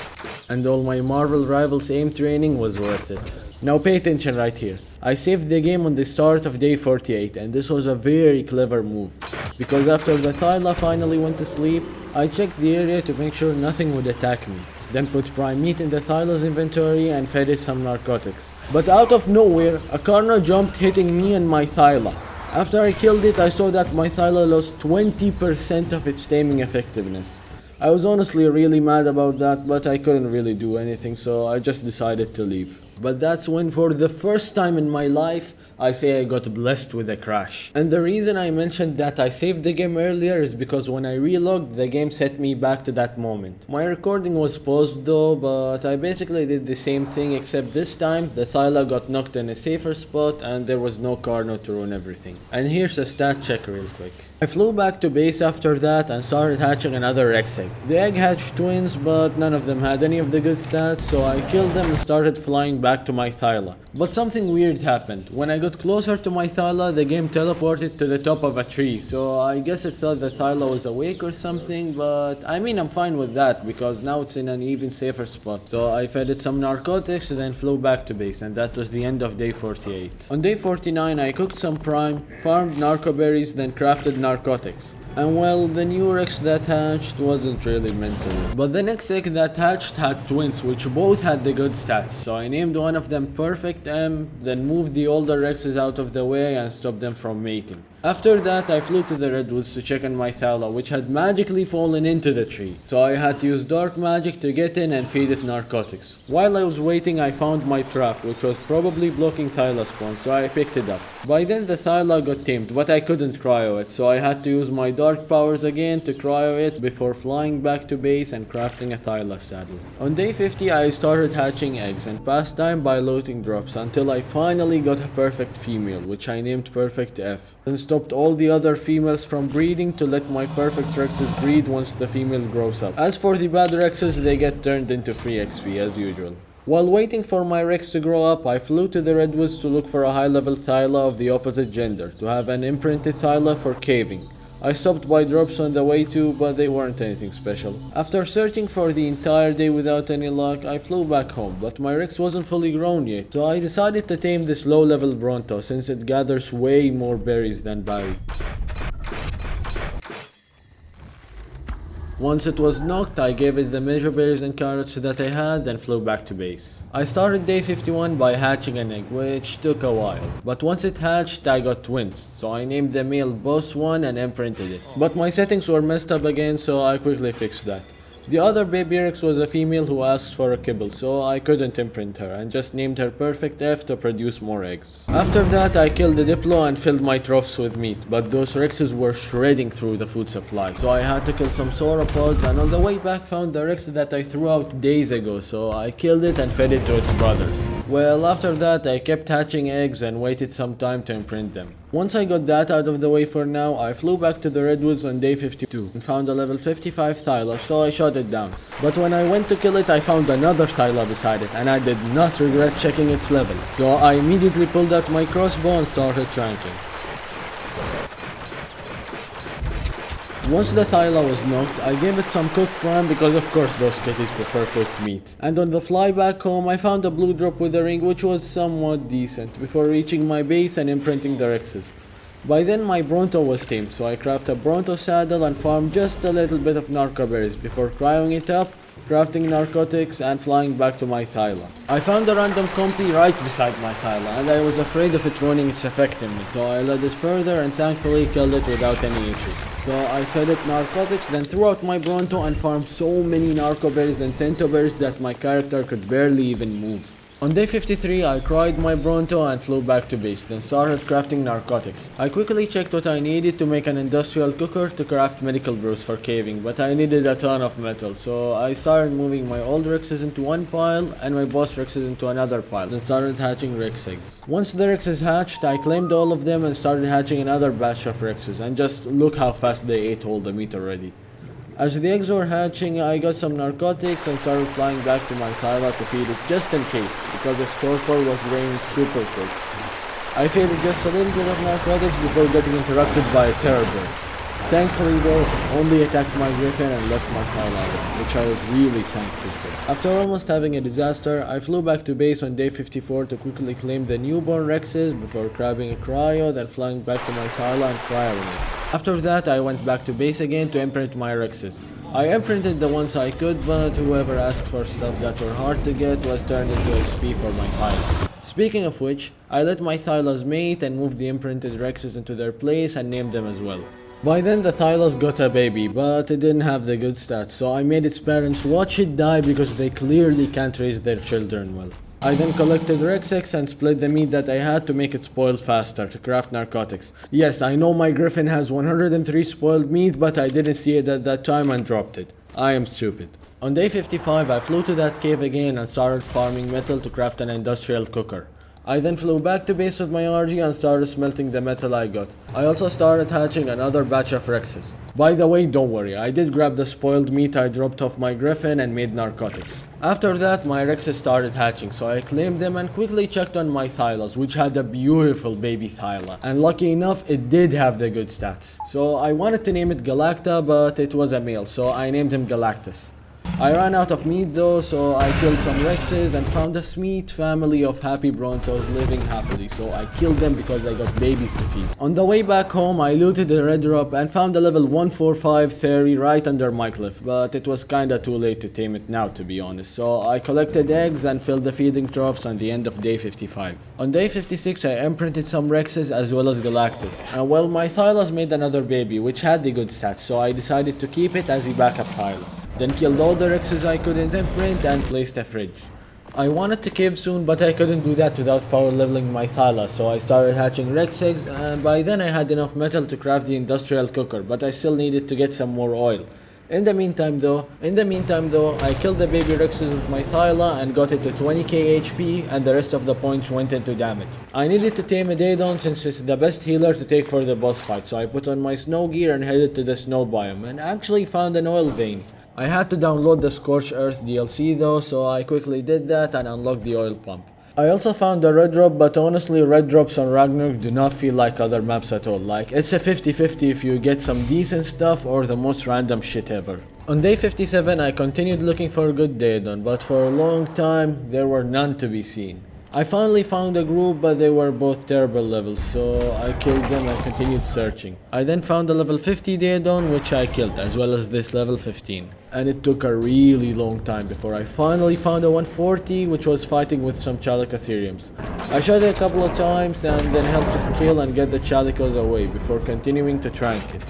And all my Marvel Rivals aim training was worth it. Now pay attention right here. I saved the game on the start of day 48 and this was a very clever move. Because after the thyla finally went to sleep, I checked the area to make sure nothing would attack me. Then put prime meat in the thyla's inventory and fed it some narcotics. But out of nowhere, a Karna jumped hitting me and my thyla. After I killed it, I saw that my thyla lost 20% of its taming effectiveness. I was honestly really mad about that, but I couldn't really do anything, so I just decided to leave. But that's when, for the first time in my life, I say I got blessed with a crash. And the reason I mentioned that I saved the game earlier is because when I relogged, the game set me back to that moment. My recording was paused though, but I basically did the same thing, except this time the Thyla got knocked in a safer spot and there was no Carno to ruin everything. And here's a stat check real quick. I flew back to base after that and started hatching another Rex egg. The egg hatched twins, but none of them had any of the good stats, so I killed them and started flying back to my Thyla. But something weird happened. When I got closer to my Thyla, the game teleported to the top of a tree, so I guess it thought the Thyla was awake or something, but I mean I'm fine with that because now it's in an even safer spot. So I fed it some narcotics and then flew back to base, and that was the end of day 48. On day 49 I cooked some prime, farmed narco berries, then crafted narcotics. And well, the new Rex that hatched wasn't really meant to live. But the next egg that hatched had twins, which both had the good stats, so I named one of them Perfect M, then moved the older Rexes out of the way and stopped them from mating. After that, I flew to the redwoods to check on my Thyla, which had magically fallen into the tree. So I had to use dark magic to get in and feed it narcotics. While I was waiting, I found my trap, which was probably blocking Thyla spawn, so I picked it up. By then the Thyla got tamed, but I couldn't cryo it, so I had to use my dark powers again to cryo it before flying back to base and crafting a Thyla saddle. On day 50, I started hatching eggs and passed time by looting drops until I finally got a perfect female, which I named Perfect F. Then stopped all the other females from breeding to let my perfect Rexes breed once the female grows up. As for the bad Rexes, they get turned into free XP as usual. While waiting for my Rex to grow up, I flew to the redwoods to look for a high-level Thyla of the opposite gender, to have an imprinted Thyla for caving. I stopped by drops on the way too, but they weren't anything special. After searching for the entire day without any luck, I flew back home, but my Rex wasn't fully grown yet, so I decided to tame this low-level Bronto since it gathers way more berries than Barry. Once it was knocked, I gave it the measure berries and carrots that I had, then flew back to base. I started day 51 by hatching an egg, which took a while. But once it hatched, I got twins, so I named the male Boss 1 and imprinted it. But my settings were messed up again, so I quickly fixed that. The other baby Rex was a female who asked for a kibble, so I couldn't imprint her and just named her Perfect F to produce more eggs. After that, I killed the Diplo and filled my troughs with meat, but those Rexes were shredding through the food supply, so I had to kill some sauropods, and on the way back found the Rex that I threw out days ago, so I killed it and fed it to its brothers. Well, after that I kept hatching eggs and waited some time to imprint them. Once I got that out of the way for now, I flew back to the redwoods on day 52 and found a level 55 Thyla, so I shot it down. But when I went to kill it, I found another Thyla beside it, and I did not regret checking its level. So I immediately pulled out my crossbow and started tranking. Once the Thyla was knocked, I gave it some cooked prime because of course those kitties prefer cooked meat. And on the fly back home, I found a blue drop with a ring which was somewhat decent before reaching my base and imprinting the Rexes. By then my Bronto was tamed, so I crafted a Bronto saddle and farmed just a little bit of narco berries before cryoing it up, crafting narcotics and flying back to my Thyla. I found a random compy right beside my Thyla and I was afraid of it ruining its effectiveness, so I led it further and thankfully killed it without any issues. So I fed it narcotics, then threw out my Bronto and farmed so many narco berries and tento berries that my character could barely even move. On day 53, I cried my Bronto and flew back to base, then started crafting narcotics. I quickly checked what I needed to make an industrial cooker to craft medical brews for caving, but I needed a ton of metal, so I started moving my old Rexes into one pile and my boss Rexes into another pile, then started hatching Rex eggs. Once the Rexes hatched, I claimed all of them and started hatching another batch of Rexes, and just look how fast they ate all the meat already. As the eggs were hatching, I got some narcotics and started flying back to my Thyla to feed it just in case, because its torpor was draining super quick. I fed it just a little bit of narcotics before getting interrupted by a terror bird. Thankfully though, it only attacked my griffin and left my Thyla, which I was really thankful for. After almost having a disaster, I flew back to base on day 54 to quickly claim the newborn Rexes before grabbing a cryo, then flying back to my Thyla and cryoing it. After that, I went back to base again to imprint my Rexes. I imprinted the ones I could, but whoever asked for stuff that were hard to get was turned into XP for my Thyla. Speaking of which, I let my Thylas mate and moved the imprinted Rexes into their place and named them as well. By then the Thylas got a baby, but it didn't have the good stats, so I made its parents watch it die because they clearly can't raise their children well. I then collected Rex eggs and split the meat that I had to make it spoil faster to craft narcotics. Yes, I know my griffin has 103 spoiled meat, but I didn't see it at that time and dropped it. I am stupid. On day 55 I flew to that cave again and started farming metal to craft an industrial cooker. I then flew back to base with my RG and started smelting the metal I got. I also started hatching another batch of Rexes. By the way, don't worry, I did grab the spoiled meat I dropped off my griffin and made narcotics. After that, my Rexes started hatching, so I claimed them and quickly checked on my Thylas, which had a beautiful baby Thyla. And lucky enough, it did have the good stats. So I wanted to name it Galacta, but it was a male, so I named him Galactus. I ran out of meat though, so I killed some Rexes and found a sweet family of happy Brontos living happily, so I killed them because I got babies to feed. On the way back home, I looted a red drop and found a level 145 Theory right under my cliff, but it was kinda too late to tame it now, to be honest, so I collected eggs and filled the feeding troughs on the end of day 55. On day 56 I imprinted some Rexes as well as Galactus, and well, my Thylas made another baby which had the good stats, so I decided to keep it as a backup Thyla. Then killed all the Rexes I couldn't imprint and placed a fridge. I wanted to cave soon, but I couldn't do that without power leveling my Thyla, so I started hatching Rex eggs, and by then I had enough metal to craft the industrial cooker, but I still needed to get some more oil. In the meantime though, I killed the baby Rexes with my Thyla and got it to 20k HP, and the rest of the points went into damage. I needed to tame a Daedon since it's the best healer to take for the boss fight, so I put on my snow gear and headed to the snow biome, and actually found an oil vein. I had to download the Scorched Earth DLC though, so I quickly did that and unlocked the oil pump. I also found a red drop, but honestly red drops on Ragnarok do not feel like other maps at all. Like, it's a 50-50 if you get some decent stuff or the most random shit ever. On day 57 I continued looking for a good Daedon, but for a long time there were none to be seen. I finally found a group, but they were both terrible levels, so I killed them and continued searching. I then found a level 50 Daedon, which I killed, as well as this level 15. And it took a really long time before I finally found a 140, which was fighting with some Chalicotheriums. I shot it a couple of times and then helped it kill and get the Chalicos away before continuing to trank it.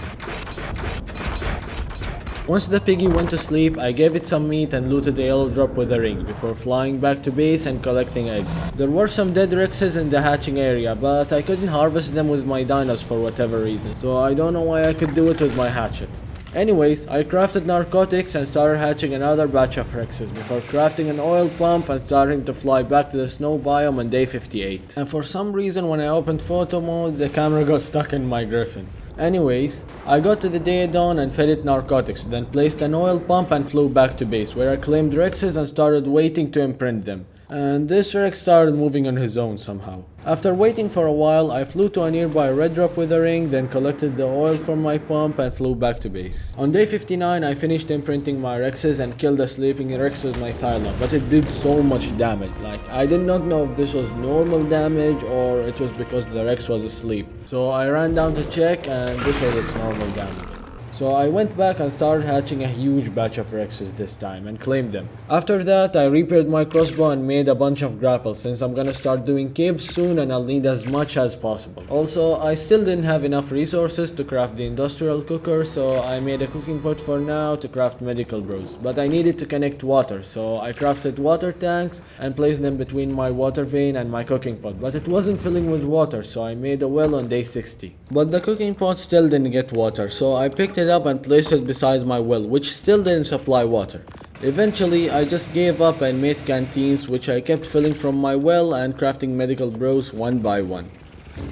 Once the piggy went to sleep, I gave it some meat and looted a yellow drop with a ring before flying back to base and collecting eggs. There were some dead Rexes in the hatching area, but I couldn't harvest them with my dinos for whatever reason, so I don't know why I could do it with my hatchet. Anyways, I crafted narcotics and started hatching another batch of Rexes before crafting an oil pump and starting to fly back to the snow biome on day 58. And for some reason when I opened photo mode, the camera got stuck in my griffin. Anyways, I got to the Daedon and fed it narcotics, then placed an oil pump and flew back to base, where I claimed Rexes and started waiting to imprint them. And this Rex started moving on his own somehow. After waiting for a while, I flew to a nearby red drop with a ring, then collected the oil from my pump and flew back to base. On day 59, I finished imprinting my Rexes and killed a sleeping Rex with my Thyla, but it did so much damage. Like, I did not know if this was normal damage or it was because the Rex was asleep. So I ran down to check and this was its normal damage. So I went back and started hatching a huge batch of Rexes this time and claimed them. After that I repaired my crossbow and made a bunch of grapples since I'm gonna start doing caves soon and I'll need as much as possible. Also, I still didn't have enough resources to craft the industrial cooker, so I made a cooking pot for now to craft medical brews. But I needed to connect water, so I crafted water tanks and placed them between my water vein and my cooking pot. But it wasn't filling with water, so I made a well on day 60. But the cooking pot still didn't get water, so I picked it up and placed it beside my well, which still didn't supply water. Eventually, I just gave up and made canteens, which I kept filling from my well and crafting medical brews one by one.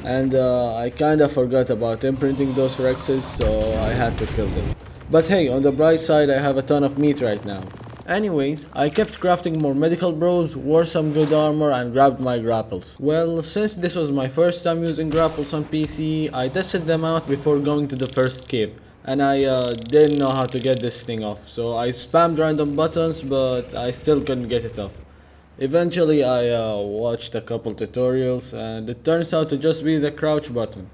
And I kinda forgot about imprinting those Rexes, so I had to kill them. But hey, on the bright side, I have a ton of meat right now. Anyways, I kept crafting more medical bros, wore some good armor and grabbed my grapples. Well, since this was my first time using grapples on PC, I tested them out before going to the first cave. And I didn't know how to get this thing off, so I spammed random buttons, but I still couldn't get it off. Eventually I watched a couple tutorials and it turns out to just be the crouch button.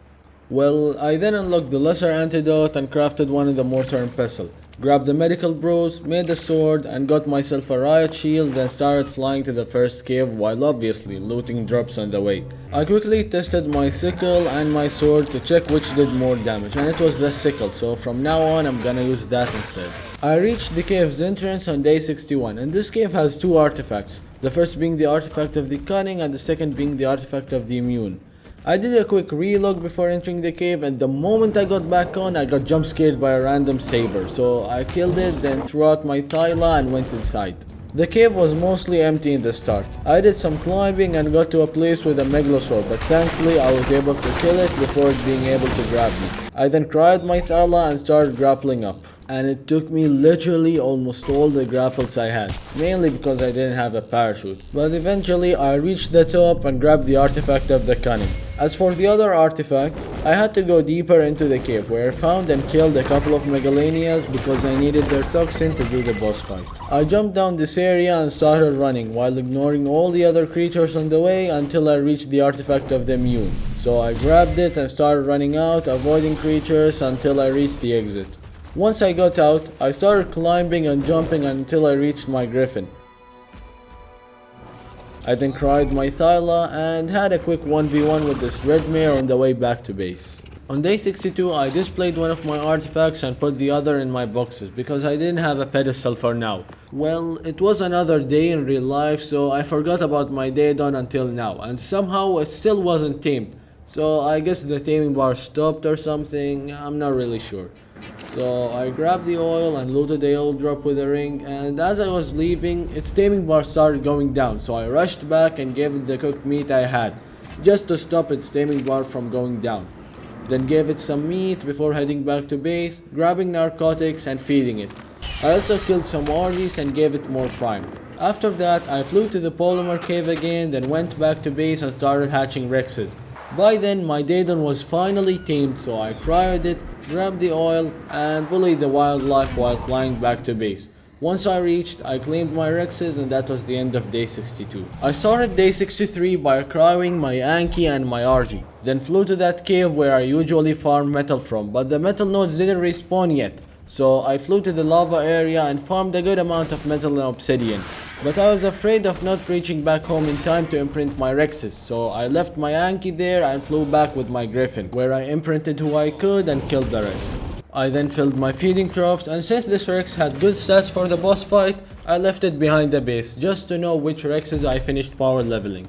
Well, I then unlocked the lesser antidote and crafted one in the mortar and pestle. grabbed the medical brews, made a sword, and got myself a riot shield, then started flying to the first cave while obviously looting drops on the way. I quickly tested my sickle and my sword to check which did more damage, and it was the sickle, so from now on I'm gonna use that instead. I reached the cave's entrance on day 61, and this cave has two artifacts, the first being the artifact of the cunning and the second being the artifact of the immune. I did a quick relog before entering the cave, and the moment I got back on, I got jump scared by a random saber, so I killed it, then threw out my thyla and went inside. The cave was mostly empty in the start. I did some climbing and got to a place with a megalosaur, but thankfully I was able to kill it before it being able to grab me. I then cried my thyla and started grappling up. And it took me literally almost all the grapples I had, mainly because I didn't have a parachute. But eventually I reached the top and grabbed the artifact of the cunning. As for the other artifact, I had to go deeper into the cave where I found and killed a couple of megalanias because I needed their toxin to do the boss fight. I jumped down this area and started running while ignoring all the other creatures on the way until I reached the artifact of the immune. So I grabbed it and started running out, avoiding creatures until I reached the exit. Once I got out, I started climbing and jumping until I reached my griffin. I then cried my thyla and had a quick 1v1 with this red mare on the way back to base. On day 62, I displayed one of my artifacts and put the other in my boxes because I didn't have a pedestal for now. Well, it was another day in real life, so I forgot about my day done until now, and somehow it still wasn't tamed. So I guess the taming bar stopped or something, I'm not really sure. So I grabbed the oil and looted the oil drop with a ring, and as I was leaving, its taming bar started going down, so I rushed back and gave it the cooked meat I had, just to stop its taming bar from going down. Then gave it some meat before heading back to base, grabbing narcotics and feeding it. I also killed some orgies and gave it more prime. After that, I flew to the polymer cave again, then went back to base and started hatching Rexes. By then, my Daedon was finally tamed, so I cryoed it, grabbed the oil, and bullied the wildlife while flying back to base. Once I reached, I claimed my Rexes, and that was the end of day 62. I started day 63 by cryoing my Anki and my RG, then flew to that cave where I usually farm metal from, but the metal nodes didn't respawn yet. So I flew to the lava area and farmed a good amount of metal and obsidian. But I was afraid of not reaching back home in time to imprint my Rexes, so I left my Anki there and flew back with my Griffin, where I imprinted who I could and killed the rest. I then filled my feeding troughs, and since this Rex had good stats for the boss fight, I left it behind the base, just to know which Rexes I finished power leveling.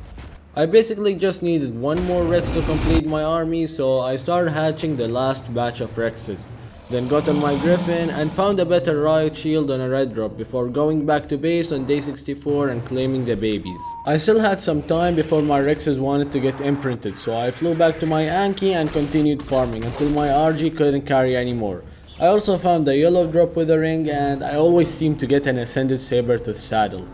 I basically just needed one more Rex to complete my army, so I started hatching the last batch of Rexes. Then got on my Griffin and found a better riot shield on a red drop before going back to base on day 64 and claiming the babies. I still had some time before my Rexes wanted to get imprinted, so I flew back to my Anki and continued farming until my RG couldn't carry anymore. I also found a yellow drop with a ring, and I always seem to get an Ascended Saber to saddle.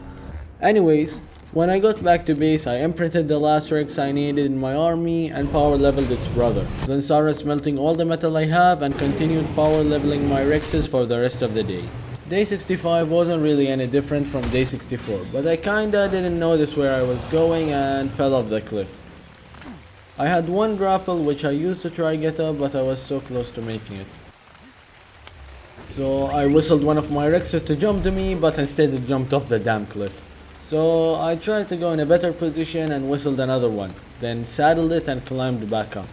Anyways, when I got back to base, I imprinted the last Rex I needed in my army and power leveled its brother. Then started smelting all the metal I have and continued power leveling my Rexes for the rest of the day. Day 65 wasn't really any different from day 64, but I kinda didn't notice where I was going and fell off the cliff. I had one grapple which I used to try get up, but I was so close to making it. So I whistled one of my Rexes to jump to me, but instead it jumped off the damn cliff. So I tried to go in a better position and whistled another one, then saddled it and climbed back up.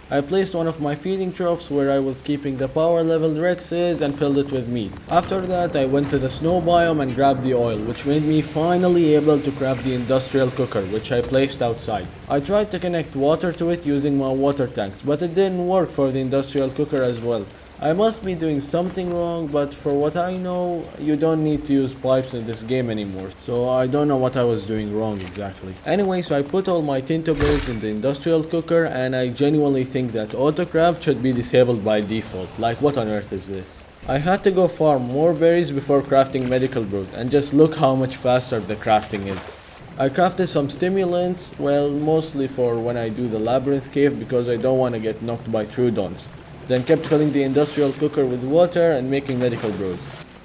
I placed one of my feeding troughs where I was keeping the power leveled Rexes and filled it with meat. After that I went to the snow biome and grabbed the oil, which made me finally able to craft the industrial cooker, which I placed outside. I tried to connect water to it using my water tanks, but it didn't work for the industrial cooker as well. I must be doing something wrong, but for what I know, you don't need to use pipes in this game anymore, so I don't know what I was doing wrong exactly. Anyway, so I put all my tinto berries in the industrial cooker, and I genuinely think that autocraft should be disabled by default. Like, what on earth is this? I had to go farm more berries before crafting medical brews, and just look how much faster the crafting is. I crafted some stimulants, well, mostly for when I do the labyrinth cave because I don't want to get knocked by Trudons. Then kept filling the industrial cooker with water and making medical brews.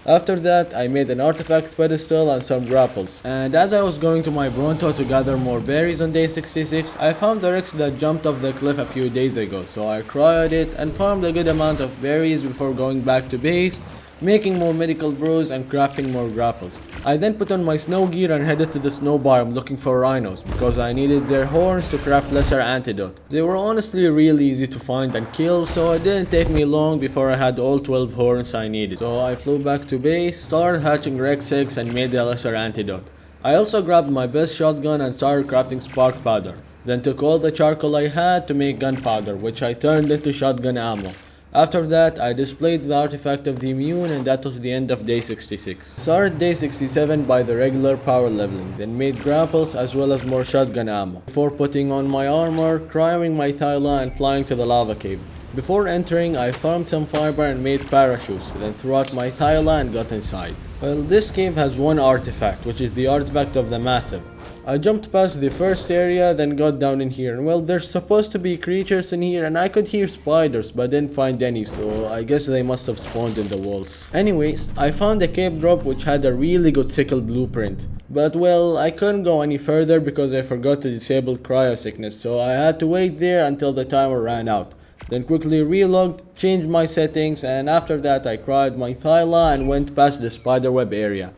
After that, I made an artifact pedestal and some grapples. And as I was going to my Bronto to gather more berries on day 66, I found the Rex that jumped off the cliff a few days ago, so I cryoed it and farmed a good amount of berries before going back to base making more medical brews and crafting more grapples. I then put on my snow gear and headed to the snow biome looking for rhinos because I needed their horns to craft lesser antidote. They were honestly really easy to find and kill, so it didn't take me long before I had all 12 horns I needed. So I flew back to base, started hatching Rex eggs and made the lesser antidote. I also grabbed my best shotgun and started crafting spark powder. Then took all the charcoal I had to make gunpowder, which I turned into shotgun ammo. After that, I displayed the artifact of the immune, and that was the end of day 66. Started day 67 by the regular power leveling, then made grapples as well as more shotgun ammo, before putting on my armor, cryoing my Thyla and flying to the lava cave. Before entering, I farmed some fiber and made parachutes, then threw out my Thyla and got inside. Well, this cave has one artifact, which is the artifact of the massive. I jumped past the first area, then got down in here, and well, there's supposed to be creatures in here, and I could hear spiders, but didn't find any, so I guess they must have spawned in the walls. Anyways, I found a cave drop which had a really good sickle blueprint. But well, I couldn't go any further because I forgot to disable cryo sickness, so I had to wait there until the timer ran out. Then quickly relogged, changed my settings, and after that I cried my Thyla and went past the spiderweb area.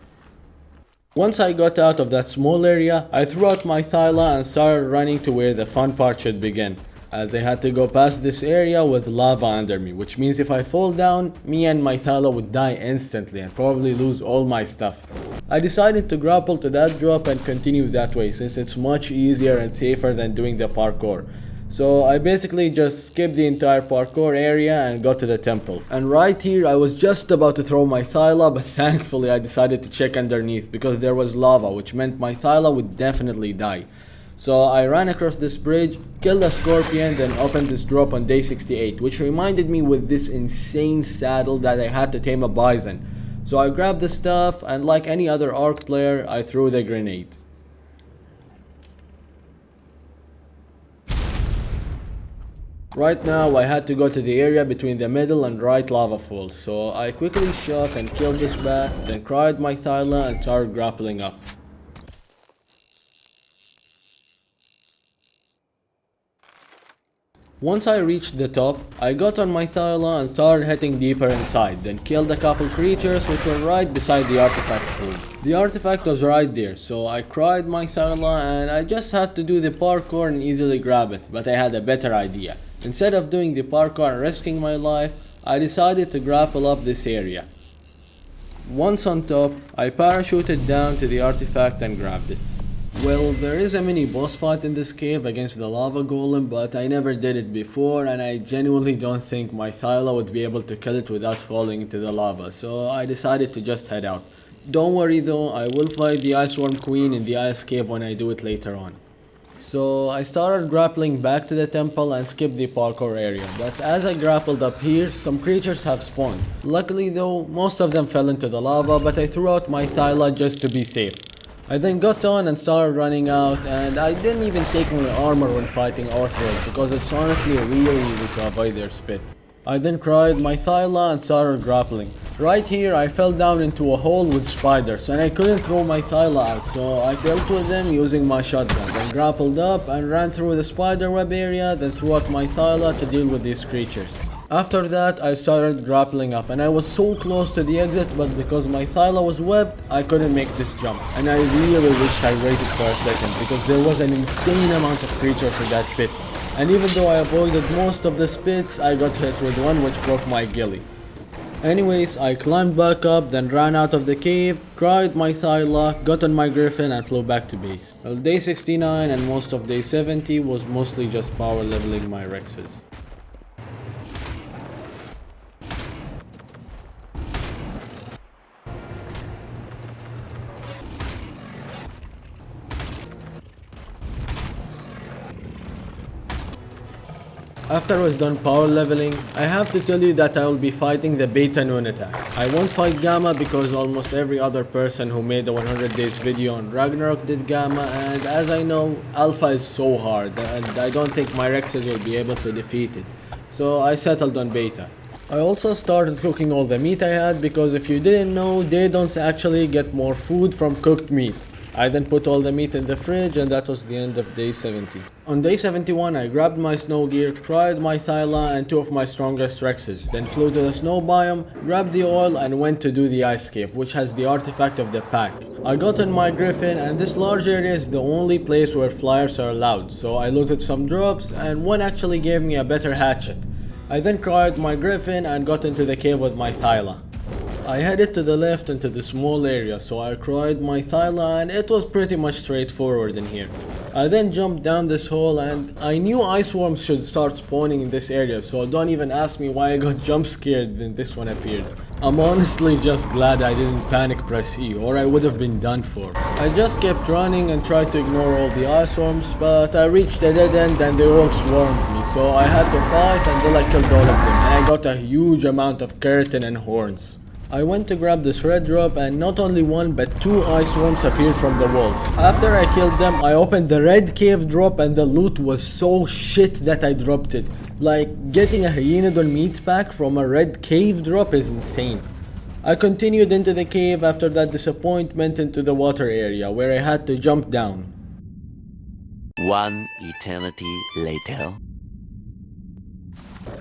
Once I got out of that small area, I threw out my Thyla and started running to where the fun part should begin, as I had to go past this area with lava under me, which means if I fall down, me and my Thyla would die instantly and probably lose all my stuff. I decided to grapple to that drop and continue that way since it's much easier and safer than doing the parkour. So I basically just skipped the entire parkour area and got to the temple. And right here I was just about to throw my Thyla, but thankfully I decided to check underneath because there was lava, which meant my Thyla would definitely die. So I ran across this bridge, killed a scorpion, then opened this drop on day 68, which reminded me with this insane saddle that I had to tame a bison. So I grabbed the stuff and like any other Ark player, I threw the grenade. Right now I had to go to the area between the middle and right lava falls, so I quickly shot and killed this bat, then cried my Thyla and started grappling up. Once I reached the top, I got on my Thyla and started heading deeper inside, then killed a couple creatures which were right beside the artifact pool. The artifact was right there, so I cried my Thyla and I just had to do the parkour and easily grab it, but I had a better idea. Instead of doing the parkour and risking my life, I decided to grapple up this area. Once on top, I parachuted down to the artifact and grabbed it. Well, there is a mini boss fight in this cave against the lava golem, but I never did it before and I genuinely don't think my Thyla would be able to kill it without falling into the lava, so I decided to just head out. Don't worry though, I will fight the Ice Worm Queen in the ice cave when I do it later on. So I started grappling back to the temple and skipped the parkour area, but as I grappled up here, some creatures have spawned. Luckily though, most of them fell into the lava, but I threw out my Thyla just to be safe. I then got on and started running out, and I didn't even take my armor when fighting Arthros because it's honestly really easy to avoid their spit. I then cried my Thyla and started grappling. Right here I fell down into a hole with spiders and I couldn't throw my Thyla out, so I dealt with them using my shotgun, then grappled up and ran through the spiderweb area, then threw out my Thyla to deal with these creatures. After that I started grappling up and I was so close to the exit, but because my Thyla was webbed, I couldn't make this jump. And I really wished I waited for a second because there was an insane amount of creatures in that pit. And even though I avoided most of the spits, I got hit with one which broke my ghillie. Anyways, I climbed back up, then ran out of the cave, cried my Thyla, got on my griffin and flew back to base. Well, day 69 and most of day 70 was mostly just power leveling my Rexes. After I was done power leveling, I have to tell you that I will be fighting the beta Nunatak. I won't fight Gamma because almost every other person who made a 100 days video on Ragnarok did Gamma, and as I know, Alpha is so hard and I don't think my Rexes will be able to defeat it. So I settled on beta. I also started cooking all the meat I had because if you didn't know, they don't actually get more food from cooked meat. I then put all the meat in the fridge, and that was the end of day 70. On day 71, I grabbed my snow gear, cried my Thyla and 2 of my strongest Rexes, then flew to the snow biome, grabbed the oil and went to do the ice cave, which has the artifact of the pack. I got in my griffin, and this large area is the only place where flyers are allowed, so I looked at some drops and one actually gave me a better hatchet. I then cried my griffin and got into the cave with my Thyla. I headed to the left into the small area, so I cried my Thyla and it was pretty much straightforward in here. I then jumped down this hole, and I knew ice worms should start spawning in this area, so don't even ask me why I got jump scared when this one appeared. I'm honestly just glad I didn't panic press E, or I would have been done for. I just kept running and tried to ignore all the ice worms, but I reached a dead end and they all swarmed me, so I had to fight until I killed all of them, and I got a huge amount of keratin and horns. I went to grab this red drop, and not only 1 but 2 ice worms appeared from the walls. After I killed them, I opened the red cave drop and the loot was so shit that I dropped it. Like, getting a Hyenodon meat pack from a red cave drop is insane. I continued into the cave after that disappointment into the water area where I had to jump down. 1 eternity later.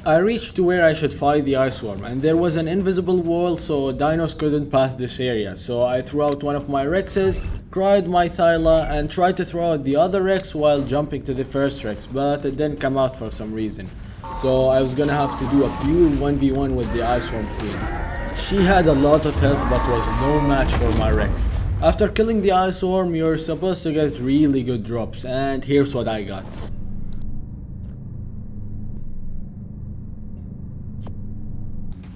I reached to where I should fight the ice worm, and there was an invisible wall so dinos couldn't pass this area, so I threw out one of my Rexes, cried my Thyla and tried to throw out the other Rex while jumping to the first Rex, but it didn't come out for some reason. So I was gonna have to do a pure 1v1 with the ice worm queen. She had a lot of health but was no match for my Rex. After killing the ice worm, you're supposed to get really good drops, and here's what I got.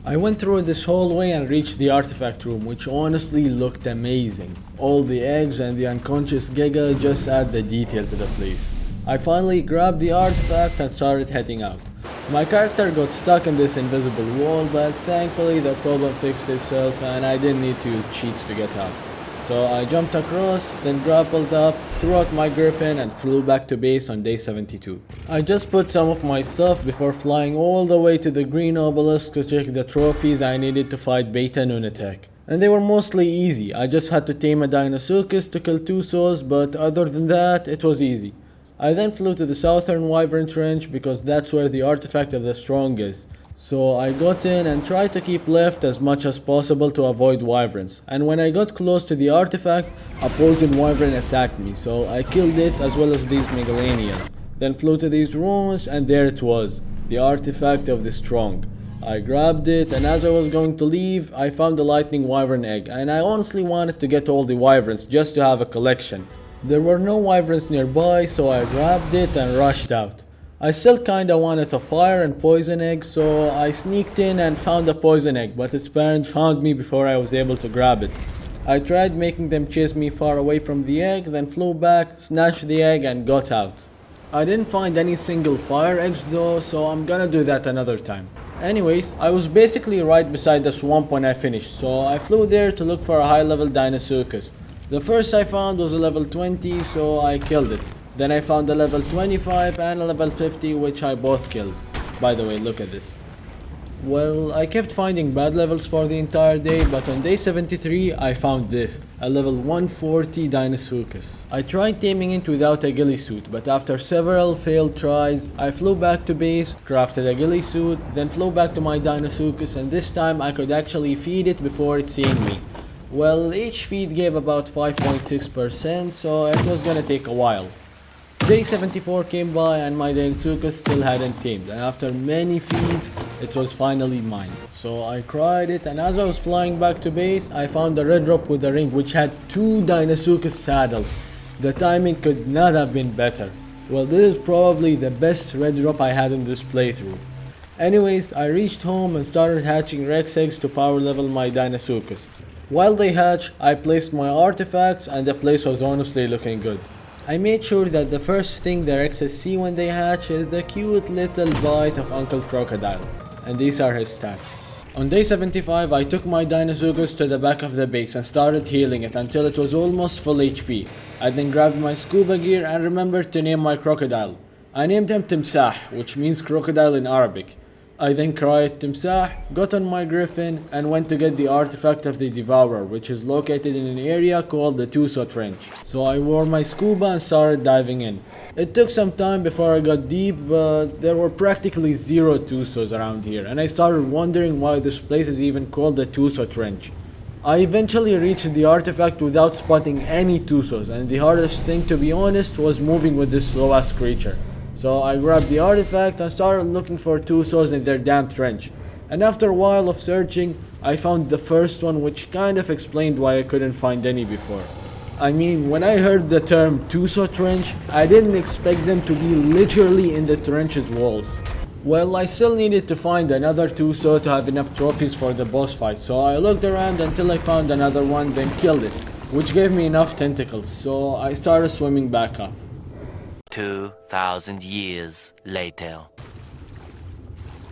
I went through this hallway and reached the artifact room, which honestly looked amazing. All the eggs and the unconscious Giga just add the detail to the place. I finally grabbed the artifact and started heading out. My character got stuck in this invisible wall, but thankfully the problem fixed itself and I didn't need to use cheats to get out. So I jumped across, then grappled up, threw out my griffin and flew back to base on day 72. I just put some of my stuff before flying all the way to the green obelisk to check the trophies I needed to fight Beta Nunatak. And they were mostly easy. I just had to tame a Deinosuchus to kill 2 souls, but other than that, it was easy. I then flew to the southern Wyvern Trench because that's where the artifact of the strong is. So I got in and tried to keep left as much as possible to avoid wyverns, and when I got close to the artifact, a poison wyvern attacked me, so I killed it as well as these Megalanias. Then flew to these ruins and there it was, the artifact of the strong. I grabbed it, and as I was going to leave, I found a lightning wyvern egg, and I honestly wanted to get all the wyverns just to have a collection. There were no wyverns nearby, so I grabbed it and rushed out. I still kinda wanted a fire and poison egg, so I sneaked in and found a poison egg, but its parents found me before I was able to grab it. I tried making them chase me far away from the egg, then flew back, snatched the egg and got out. I didn't find any single fire eggs though, so I'm gonna do that another time. Anyways, I was basically right beside the swamp when I finished, so I flew there to look for a high level Deinosuchus. The first I found was a level 20, so I killed it. Then I found a level 25 and a level 50, which I both killed. By the way, look at this. Well, I kept finding bad levels for the entire day, but on day 73 I found this, a level 140 Deinosuchus. I tried taming it without a ghillie suit, but after several failed tries, I flew back to base, crafted a ghillie suit, then flew back to my Deinosuchus, and this time I could actually feed it before it seeing me. Well, each feed gave about 5.6%, so it was gonna take a while. Day 74 came by and my Deinosuchus still hadn't tamed, and after many feeds, it was finally mine. So I cried it, and as I was flying back to base, I found a red drop with a ring which had 2 Deinosuchus saddles. The timing could not have been better. Well, this is probably the best red drop I had in this playthrough. Anyways, I reached home and started hatching Rex eggs to power level my Deinosuchus. While they hatch, I placed my artifacts and the place was honestly looking good. I made sure that the first thing the Rexes see when they hatch is the cute little bite of Uncle Crocodile, and these are his stats. On day 75 I took my Deinosuchus to the back of the base and started healing it until it was almost full HP. I then grabbed my scuba gear and remembered to name my crocodile. I named him Timsah, which means crocodile in Arabic. I then cried Timsah, got on my griffin, and went to get the artifact of the Devourer, which is located in an area called the Tuso Trench. So I wore my scuba and started diving in. It took some time before I got deep, but there were practically zero Tusos around here, and I started wondering why this place is even called the Tuso Trench. I eventually reached the artifact without spotting any Tusos, and the hardest thing, to be honest, was moving with this slow ass creature. So I grabbed the artifact and started looking for Tusos in their damn trench. And after a while of searching, I found the first one, which kind of explained why I couldn't find any before. I mean, when I heard the term Tuso Trench, I didn't expect them to be literally in the trench's walls. Well, I still needed to find another Tuso to have enough trophies for the boss fight, so I looked around until I found another one, then killed it, which gave me enough tentacles, so I started swimming back up. 2,000 years later.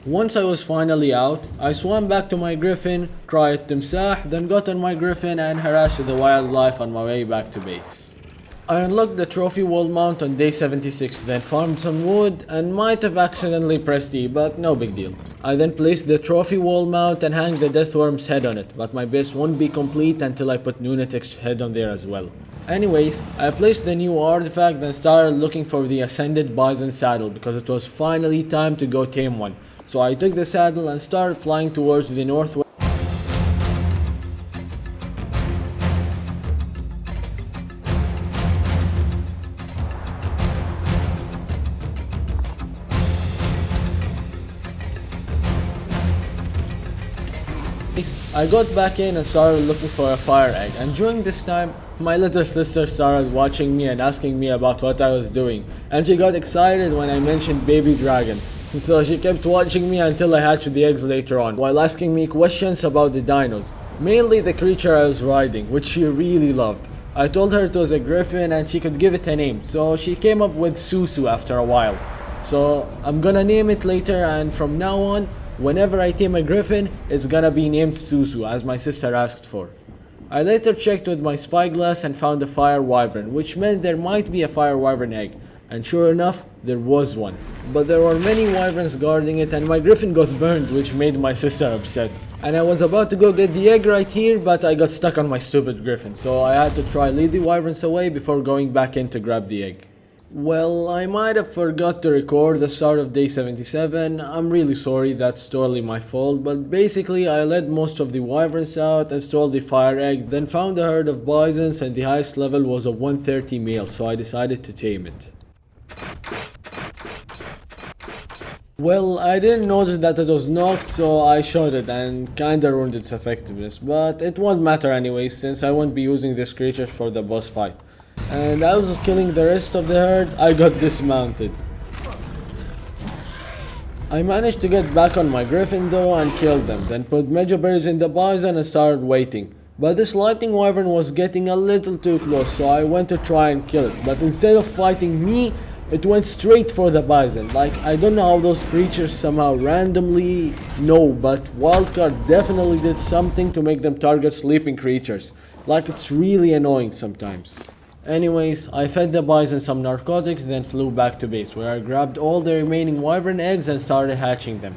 Once I was finally out, I swam back to my griffin, cried Timsah, then got on my griffin and harassed the wildlife on my way back to base. I unlocked the trophy wall mount on day 76, then farmed some wood and might have accidentally pressed E, but no big deal. I then placed the trophy wall mount and hanged the deathworm's head on it, but my base won't be complete until I put Nunatak's head on there as well. Anyways, I placed the new artifact and started looking for the Ascended Bison saddle because it was finally time to go tame one. So I took the saddle and started flying towards the northwest. I got back in and started looking for a fire egg, and during this time, my little sister started watching me and asking me about what I was doing, and she got excited when I mentioned baby dragons. So she kept watching me until I hatched the eggs later on, while asking me questions about the dinos, mainly the creature I was riding, which she really loved. I told her it was a griffin and she could give it a name, so she came up with Susu after a while. So I'm gonna name it later, and from now on, whenever I tame a griffin, it's gonna be named Susu, as my sister asked for. I later checked with my spyglass and found a fire wyvern, which meant there might be a fire wyvern egg. And sure enough, there was one. But there were many wyverns guarding it, and my griffin got burned, which made my sister upset. And I was about to go get the egg right here, but I got stuck on my stupid griffin, so I had to try lead the wyverns away before going back in to grab the egg. Well, I might have forgot to record the start of day 77, I'm really sorry, that's totally my fault, but basically I led most of the wyverns out and stole the fire egg, then found a herd of bisons and the highest level was a 130 male, so I decided to tame it. Well, I didn't notice that it was knocked, so I shot it and kinda ruined its effectiveness, but it won't matter anyway since I won't be using this creature for the boss fight. And as I was killing the rest of the herd, I got dismounted. I managed to get back on my griffin though and killed them, then put Mejo berries in the bison and started waiting. But this lightning wyvern was getting a little too close, so I went to try and kill it, but instead of fighting me, it went straight for the bison. Like, I don't know how those creatures somehow randomly know, but Wildcard definitely did something to make them target sleeping creatures. Like, it's really annoying sometimes. Anyways, I fed the bison some narcotics, then flew back to base, where I grabbed all the remaining wyvern eggs and started hatching them.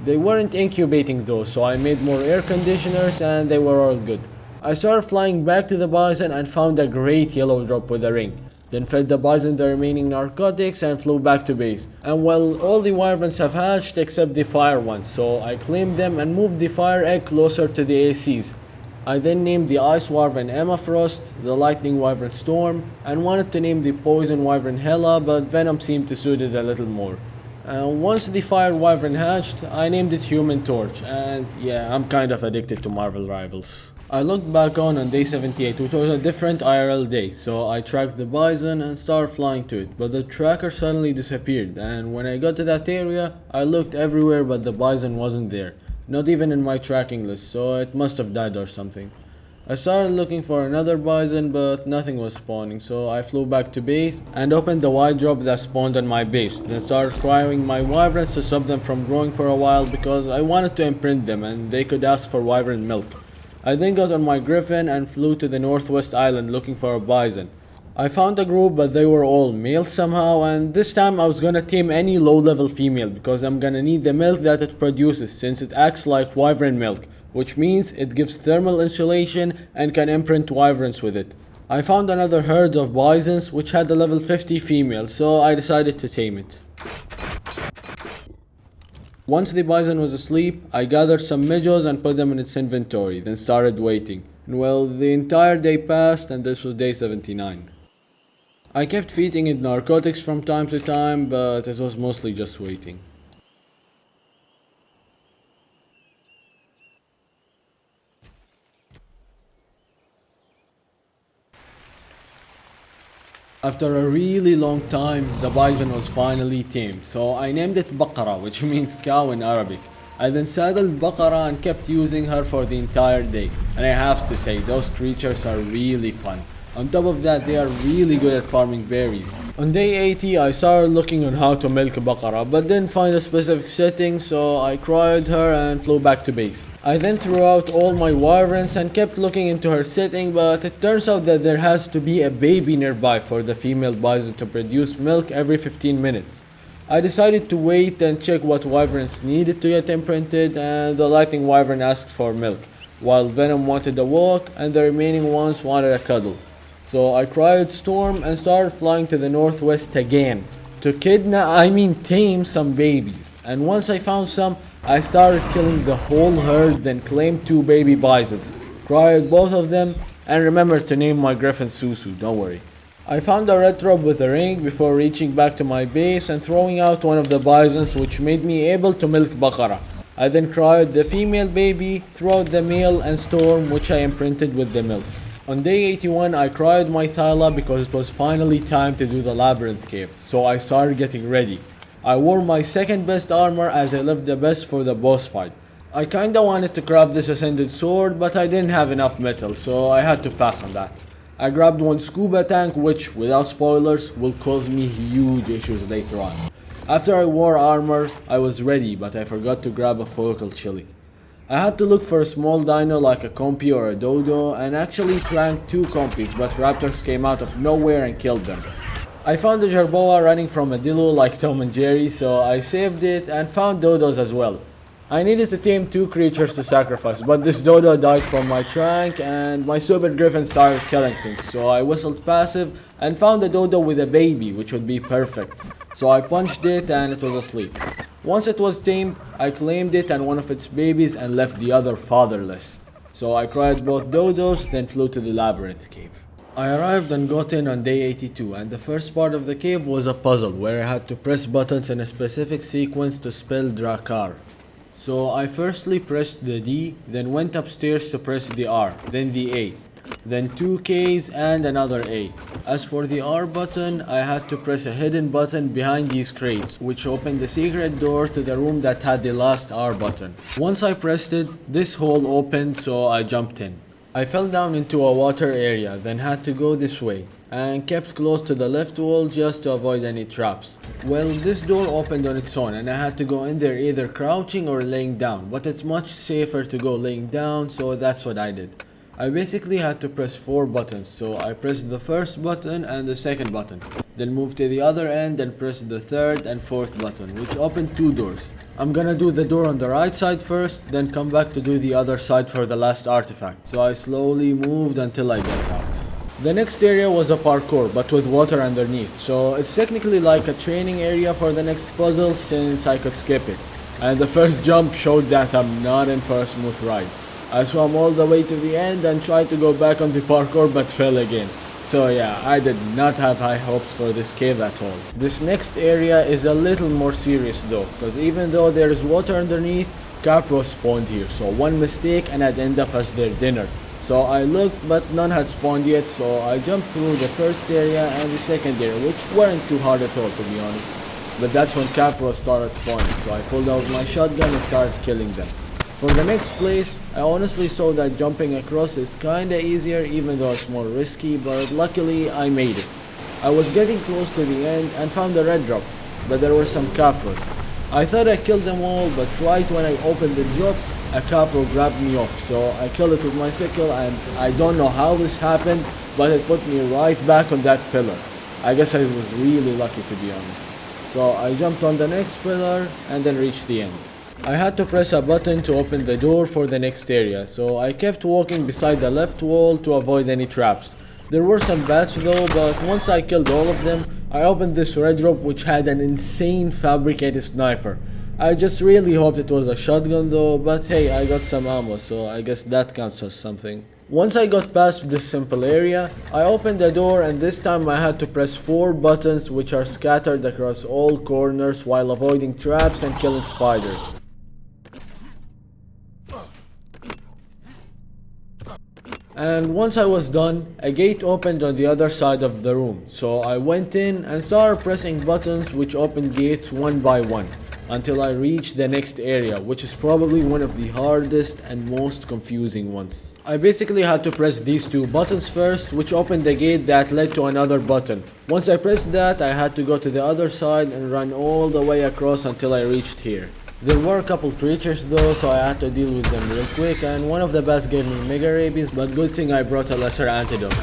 They weren't incubating though, so I made more air conditioners and they were all good. I started flying back to the bison and found a great yellow drop with a ring. Then fed the bison the remaining narcotics and flew back to base. And well, all the wyverns have hatched except the fire one, so I claimed them and moved the fire egg closer to the ACs. I then named the ice wyvern Emma Frost, the lightning wyvern Storm, and wanted to name the poison wyvern Hela, but Venom seemed to suit it a little more. Once the fire wyvern hatched, I named it Human Torch, and yeah, I'm kind of addicted to Marvel Rivals. I looked back on day 78, which was a different IRL day, so I tracked the bison and started flying to it, but the tracker suddenly disappeared, and when I got to that area, I looked everywhere but the bison wasn't there. Not even in my tracking list, so it must have died or something. I started looking for another bison, but nothing was spawning, so I flew back to base and opened the white drop that spawned on my base, then started cryoing my wyverns to stop them from growing for a while because I wanted to imprint them and they could ask for wyvern milk. I then got on my griffin and flew to the northwest island looking for a bison. I found a group, but they were all males somehow, and this time I was gonna tame any low-level female because I'm gonna need the milk that it produces since it acts like wyvern milk, which means it gives thermal insulation and can imprint wyverns with it. I found another herd of bisons which had a level 50 female, so I decided to tame it. Once the bison was asleep, I gathered some midges and put them in its inventory, then started waiting. And well, the entire day passed and this was day 79. I kept feeding it narcotics from time to time, but it was mostly just waiting. After a really long time, the bison was finally tamed, so I named it Baqara, which means cow in Arabic. I then saddled Baqara and kept using her for the entire day, and I have to say, those creatures are really fun. On top of that, they are really good at farming berries. On day 80, I started looking on how to milk Baqara, but didn't find a specific setting, so I cried her and flew back to base. I then threw out all my wyverns and kept looking into her setting, but it turns out that there has to be a baby nearby for the female bison to produce milk every 15 minutes. I decided to wait and check what wyverns needed to get imprinted, and the lightning wyvern asked for milk, while Venom wanted a walk and the remaining ones wanted a cuddle. So I cried Storm and started flying to the northwest again to tame some babies. And once I found some, I started killing the whole herd, then claimed 2 baby bisons, cried both of them, and remembered to name my griffin Susu, don't worry. I found a red robe with a ring before reaching back to my base and throwing out one of the bisons, which made me able to milk Baqara. I then cried the female baby, threw out the male and Storm, which I imprinted with the milk. On day 81, I cried my Thyla because it was finally time to do the labyrinth cave, so I started getting ready. I wore my second best armor as I left the best for the boss fight. I kinda wanted to grab this ascended sword, but I didn't have enough metal, so I had to pass on that. I grabbed one scuba tank, which, without spoilers, will cause me huge issues later on. After I wore armor, I was ready, but I forgot to grab a focal chili. I had to look for a small dino like a compy or a dodo and actually clanked 2 compies, but raptors came out of nowhere and killed them. I found a jerboa running from a dillo like Tom and Jerry, so I saved it and found dodos as well. I needed to tame 2 creatures to sacrifice, but this dodo died from my trunk and my super griffin started killing things, so I whistled passive and found a dodo with a baby, which would be perfect. So I punched it and it was asleep. Once it was tamed, I claimed it and one of its babies and left the other fatherless. So I cried both dodos, then flew to the labyrinth cave. I arrived and got in on day 82, and the first part of the cave was a puzzle where I had to press buttons in a specific sequence to spell Drakkar. So I firstly pressed the D, then went upstairs to press the R, then the A, then 2 Ks and another A. As for the R button, I had to press a hidden button behind these crates, which opened the secret door to the room that had the last R button. Once I pressed it, this hole opened, so I jumped in. I fell down into a water area, then had to go this way, and kept close to the left wall just to avoid any traps. Well, this door opened on its own and I had to go in there either crouching or laying down, but it's much safer to go laying down, so that's what I did. I basically had to press 4 buttons, so I pressed the first button and the second button, then moved to the other end and pressed the third and fourth button, which opened 2 doors. I'm gonna do the door on the right side first, then come back to do the other side for the last artifact, so I slowly moved until I got out. The next area was a parkour, but with water underneath, so it's technically like a training area for the next puzzle since I could skip it. And the first jump showed that I'm not in for a smooth ride. I swam all the way to the end and tried to go back on the parkour but fell again. So yeah, I did not have high hopes for this cave at all. This next area is a little more serious though, because even though there is water underneath, capros spawned here, so one mistake and I'd end up as their dinner. So I looked but none had spawned yet, so I jumped through the first area and the second area, which weren't too hard at all to be honest. But that's when capros started spawning, so I pulled out my shotgun and started killing them. For the next place, I honestly saw that jumping across is kinda easier even though it's more risky, but luckily I made it. I was getting close to the end and found a red drop, but there were some capros. I thought I killed them all, but right when I opened the drop, a capro grabbed me off, so I killed it with my sickle and I don't know how this happened, but it put me right back on that pillar. I guess I was really lucky, to be honest. So I jumped on the next pillar and then reached the end. I had to press a button to open the door for the next area, so I kept walking beside the left wall to avoid any traps. There were some bats though, but once I killed all of them, I opened this red rope which had an insane fabricated sniper. I just really hoped it was a shotgun though, but hey, I got some ammo, so I guess that counts as something. Once I got past this simple area, I opened the door and this time I had to press 4 buttons which are scattered across all corners while avoiding traps and killing spiders. And once I was done, a gate opened on the other side of the room, so I went in and started pressing buttons which opened gates one by one, until I reached the next area, which is probably one of the hardest and most confusing ones. I basically had to press these 2 buttons first, which opened the gate that led to another button. Once I pressed that, I had to go to the other side and run all the way across until I reached here. There were a couple creatures though, so I had to deal with them real quick, and one of the bats gave me mega rabies, but good thing I brought a lesser antidote.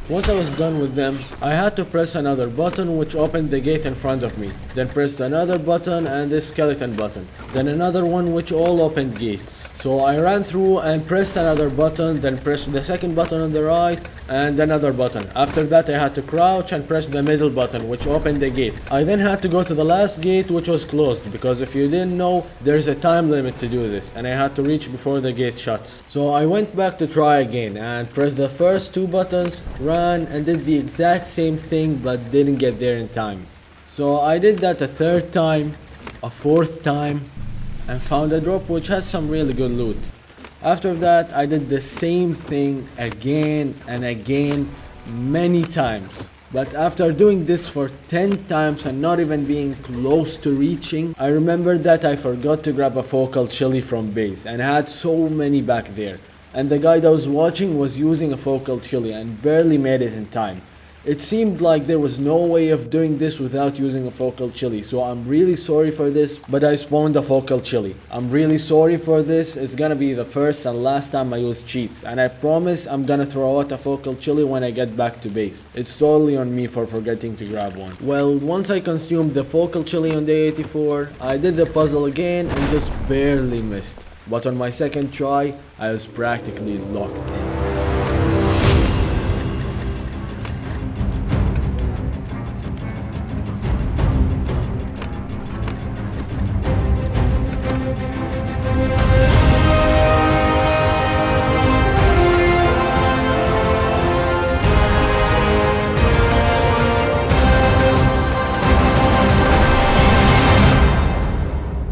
Once I was done with them, I had to press another button which opened the gate in front of me, then pressed another button and this skeleton button, then another one which all opened gates. So I ran through and pressed another button, then pressed the second button on the right and another button. After that I had to crouch and press the middle button which opened the gate. I then had to go to the last gate which was closed, because if you didn't know, there's a time limit to do this and I had to reach before the gate shuts. So I went back to try again and pressed the first 2 buttons, ran and did the exact same thing but didn't get there in time. So I did that a 3rd time, a 4th time, and found a drop which had some really good loot. After that I did the same thing again and again many times. But after doing this for 10 times and not even being close to reaching, I remembered that I forgot to grab a focal chili from base and I had so many back there. And the guy that was watching was using a focal chili and barely made it in time. It seemed like there was no way of doing this without using a focal chili, so I'm really sorry for this, but I spawned a focal chili. I'm really sorry for this, it's gonna be the first and last time I use cheats, and I promise I'm gonna throw out a focal chili when I get back to base. It's totally on me for forgetting to grab one. Well, once I consumed the focal chili on day 84, I did the puzzle again and just barely missed. But on my second try, I was practically locked in.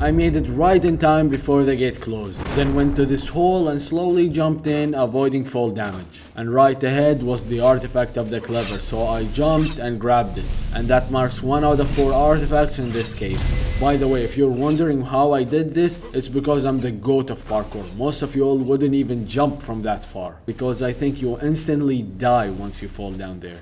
I made it right in time before the gate closed, then went to this hole and slowly jumped in, avoiding fall damage. And right ahead was the artifact of the clever, so I jumped and grabbed it. And that marks 1 out of 4 artifacts in this cave. By the way, if you're wondering how I did this, it's because I'm the goat of parkour. Most of you all wouldn't even jump from that far, because I think you'll instantly die once you fall down there.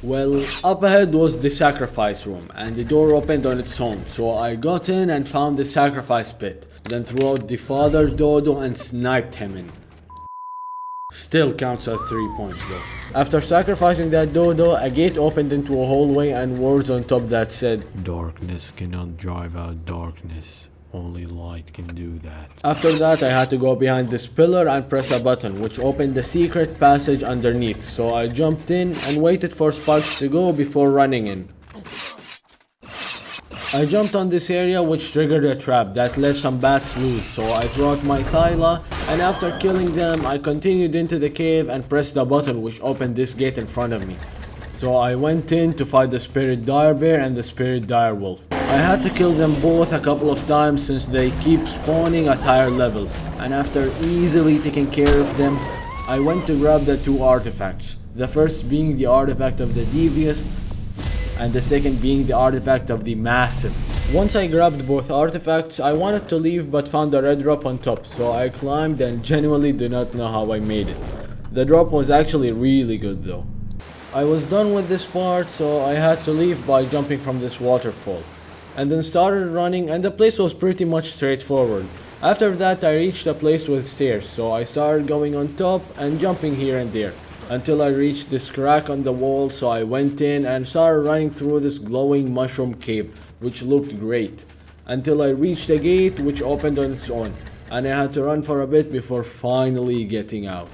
Well, up ahead was the sacrifice room, and the door opened on its own, so I got in and found the sacrifice pit, then threw out the father dodo and sniped him in. Still counts as 3 points though. After sacrificing that dodo, a gate opened into a hallway and words on top that said, "Darkness cannot drive out darkness. Only light can do that." After that I had to go behind this pillar and press a button which opened the secret passage underneath, so I jumped in and waited for sparks to go before running in. I jumped on this area which triggered a trap that let some bats loose, so I threw out my thyla and after killing them I continued into the cave and pressed the button which opened this gate in front of me. So I went in to fight the spirit dire bear and the spirit dire wolf. I had to kill them both a couple of times since they keep spawning at higher levels, and after easily taking care of them, I went to grab the 2 artifacts. The first being the artifact of the devious, and the second being the artifact of the massive. Once I grabbed both artifacts, I wanted to leave but found a red drop on top, so I climbed and genuinely do not know how I made it. The drop was actually really good though. I was done with this part, so I had to leave by jumping from this waterfall, and then started running, and the place was pretty much straightforward. After that I reached a place with stairs, so I started going on top and jumping here and there. until I reached this crack on the wall, so I went in and started running through this glowing mushroom cave, which looked great, until I reached a gate which opened on its own, and I had to run for a bit before finally getting out.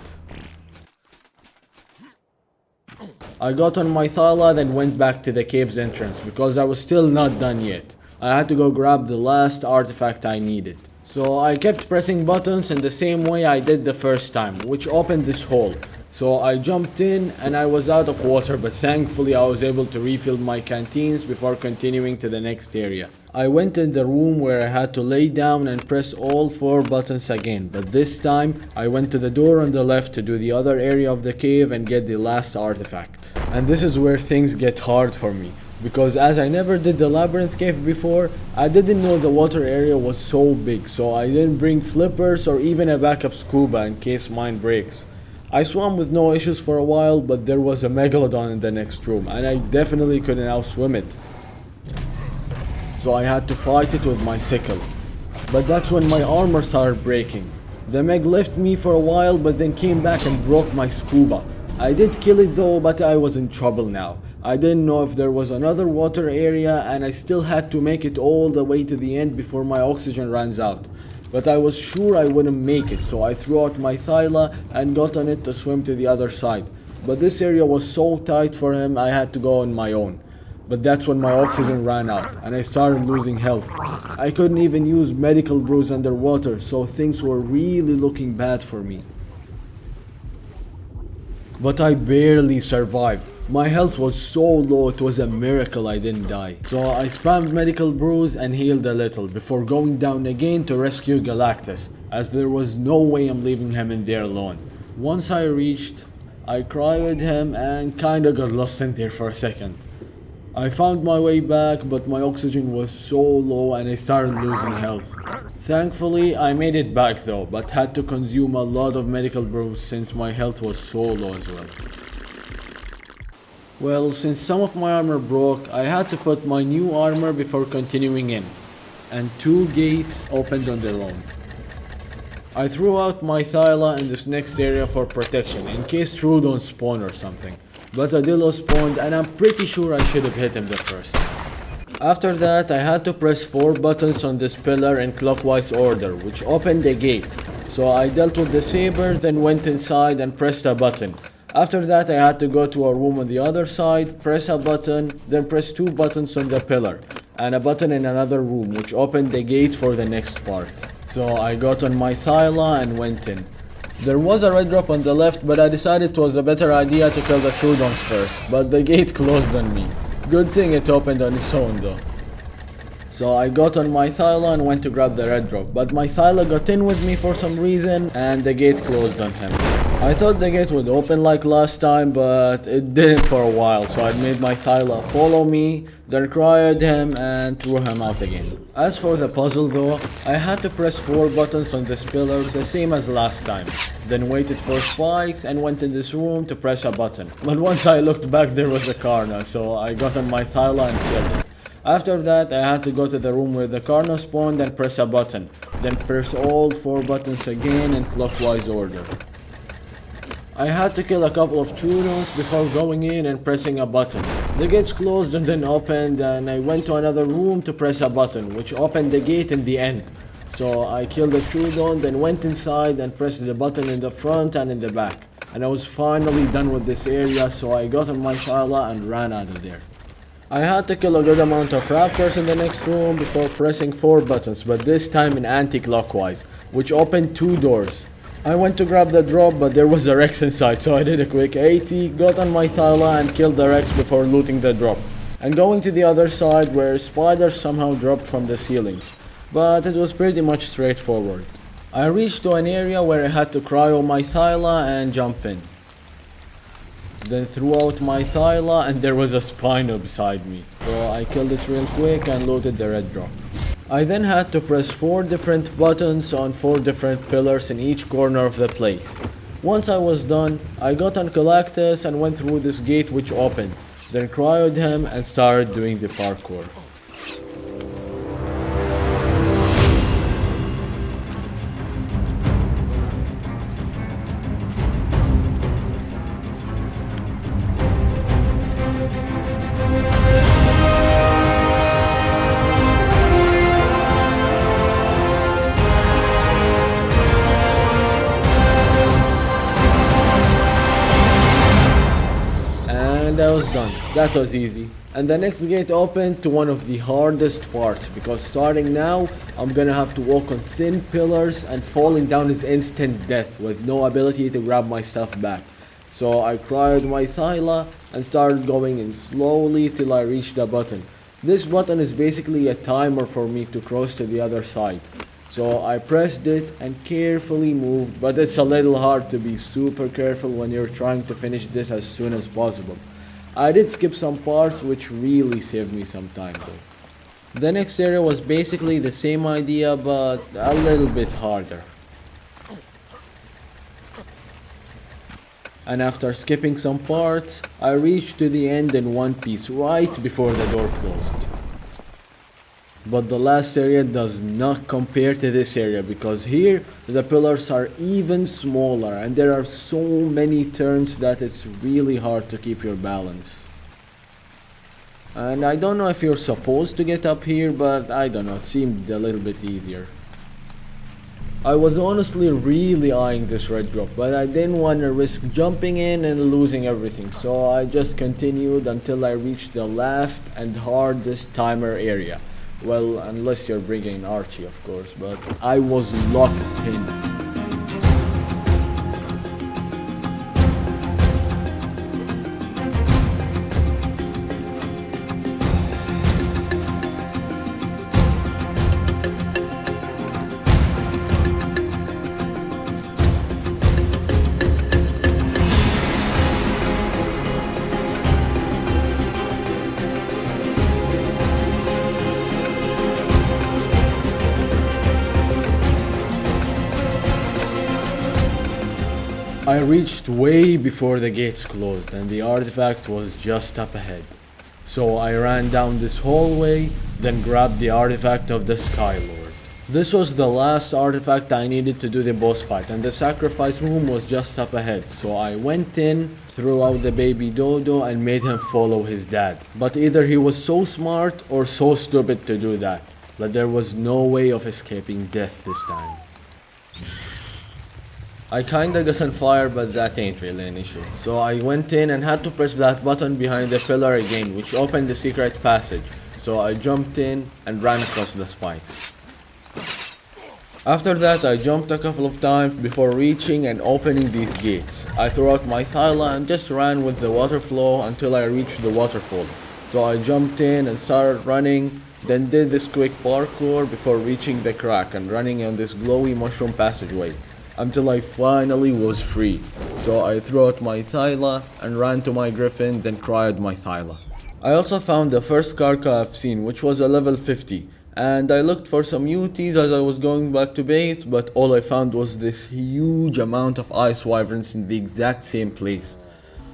I got on my Thyla, then went back to the cave's entrance because I was still not done yet. I had to go grab the last artifact I needed. So I kept pressing buttons in the same way I did the first time, which opened this hole. So I jumped in and I was out of water, but thankfully I was able to refill my canteens before continuing to the next area. I went in the room where I had to lay down and press all 4 buttons again, but this time I went to the door on the left to do the other area of the cave and get the last artifact. And this is where things get hard for me, because as I never did the labyrinth cave before, I didn't know the water area was so big, so I didn't bring flippers or even a backup scuba in case mine breaks. I swam with no issues for a while, but there was a megalodon in the next room and I definitely couldn't outswim it. So I had to fight it with my sickle. But that's when my armor started breaking. The meg left me for a while but then came back and broke my scuba. I did kill it though, but I was in trouble now. I didn't know if there was another water area and I still had to make it all the way to the end before my oxygen runs out. But I was sure I wouldn't make it, so I threw out my Thyla and got on it to swim to the other side. But this area was so tight for him, I had to go on my own. But that's when my oxygen ran out and I started losing health. I couldn't even use medical brews underwater, so things were really looking bad for me. But I barely survived. My health was so low, it was a miracle I didn't die. So I spammed medical brews and healed a little before going down again to rescue Galactus, as there was no way I'm leaving him in there alone. Once I reached, I cryoed him and kinda got lost in there for a second. I found my way back, but my oxygen was so low and I started losing health. Thankfully, I made it back though, but had to consume a lot of medical brews since my health was so low as well. Well, since some of my armor broke, I had to put my new armor before continuing in, and 2 gates opened on their own. I threw out my Thyla in this next area for protection, in case Trudon spawned or something, but Adillo spawned and I'm pretty sure I should have hit him the first time. After that, I had to press 4 buttons on this pillar in clockwise order, which opened a gate. So I dealt with the saber, then went inside and pressed a button. After that, I had to go to a room on the other side, press a button, then press 2 buttons on the pillar, and a button in another room, which opened the gate for the next part. So I got on my Thyla and went in. There was a red drop on the left, but I decided it was a better idea to kill the Trudons first, but the gate closed on me. Good thing it opened on its own though. So I got on my Thyla and went to grab the red drop, but my Thyla got in with me for some reason and the gate closed on him. I thought the gate would open like last time, but it didn't for a while, so I made my Thyla follow me, then cryoed him and threw him out again. As for the puzzle though, I had to press 4 buttons on this pillar the same as last time, then waited for spikes and went in this room to press a button. But once I looked back there was a Karna, so I got on my Thyla and killed it. After that, I had to go to the room where the Karna spawned and press a button, then press all 4 buttons again in clockwise order. I had to kill a couple of Trudons before going in and pressing a button. The gates closed and then opened, and I went to another room to press a button, which opened the gate in the end. So I killed the Trudon, then went inside and pressed the button in the front and in the back. And I was finally done with this area, so I got on my Shala and ran out of there. I had to kill a good amount of raptors in the next room before pressing 4 buttons, but this time in anti-clockwise, which opened 2 doors. I went to grab the drop, but there was a Rex inside, so I did a quick 80, got on my Thyla and killed the Rex before looting the drop, and going to the other side where spiders somehow dropped from the ceilings, but it was pretty much straightforward. I reached to an area where I had to cryo my Thyla and jump in. Then threw out my Thyla and there was a Spino beside me, so I killed it real quick and looted the red drop. I then had to press 4 different buttons on 4 different pillars in each corner of the place. Once I was done, I got on Galactus and went through this gate which opened, then cryoed him and started doing the parkour. That was easy. And the next gate opened to one of the hardest parts, because starting now, I'm gonna have to walk on thin pillars and falling down is instant death with no ability to grab my stuff back. So I cried my thyla and started going in slowly till I reached the button. This button is basically a timer for me to cross to the other side. So I pressed it and carefully moved, but it's a little hard to be super careful when you're trying to finish this as soon as possible. I did skip some parts which really saved me some time though. The next area was basically the same idea but a little bit harder. And after skipping some parts, I reached to the end in one piece right before the door closed. But the last area does not compare to this area, because here the pillars are even smaller and there are so many turns that it's really hard to keep your balance. And I don't know if you're supposed to get up here, but I don't know, it seemed a little bit easier. I was honestly really eyeing this red drop, but I didn't want to risk jumping in and losing everything, so I just continued until I reached the last and hardest timer area. Well, unless you're bringing Archie, of course, but I was locked in. I reached way before the gates closed and the artifact was just up ahead. So I ran down this hallway, then grabbed the artifact of the Sky Lord. This was the last artifact I needed to do the boss fight, and the sacrifice room was just up ahead. So I went in, threw out the baby Dodo and made him follow his dad. But either he was so smart or so stupid to do that, that there was no way of escaping death this time. I kinda got on fire, but that ain't really an issue. So I went in and had to press that button behind the pillar again, which opened the secret passage. So I jumped in and ran across the spikes. After that I jumped a couple of times before reaching and opening these gates. I threw out my thyla and just ran with the water flow until I reached the waterfall. So I jumped in and started running, then did this quick parkour before reaching the crack and running on this glowy mushroom passageway, until I finally was free. So I threw out my thyla and ran to my griffin, then cried my thyla. I also found the first Karka I've seen, which was a level 50, and I looked for some UTs as I was going back to base, but all I found was this huge amount of ice wyverns in the exact same place.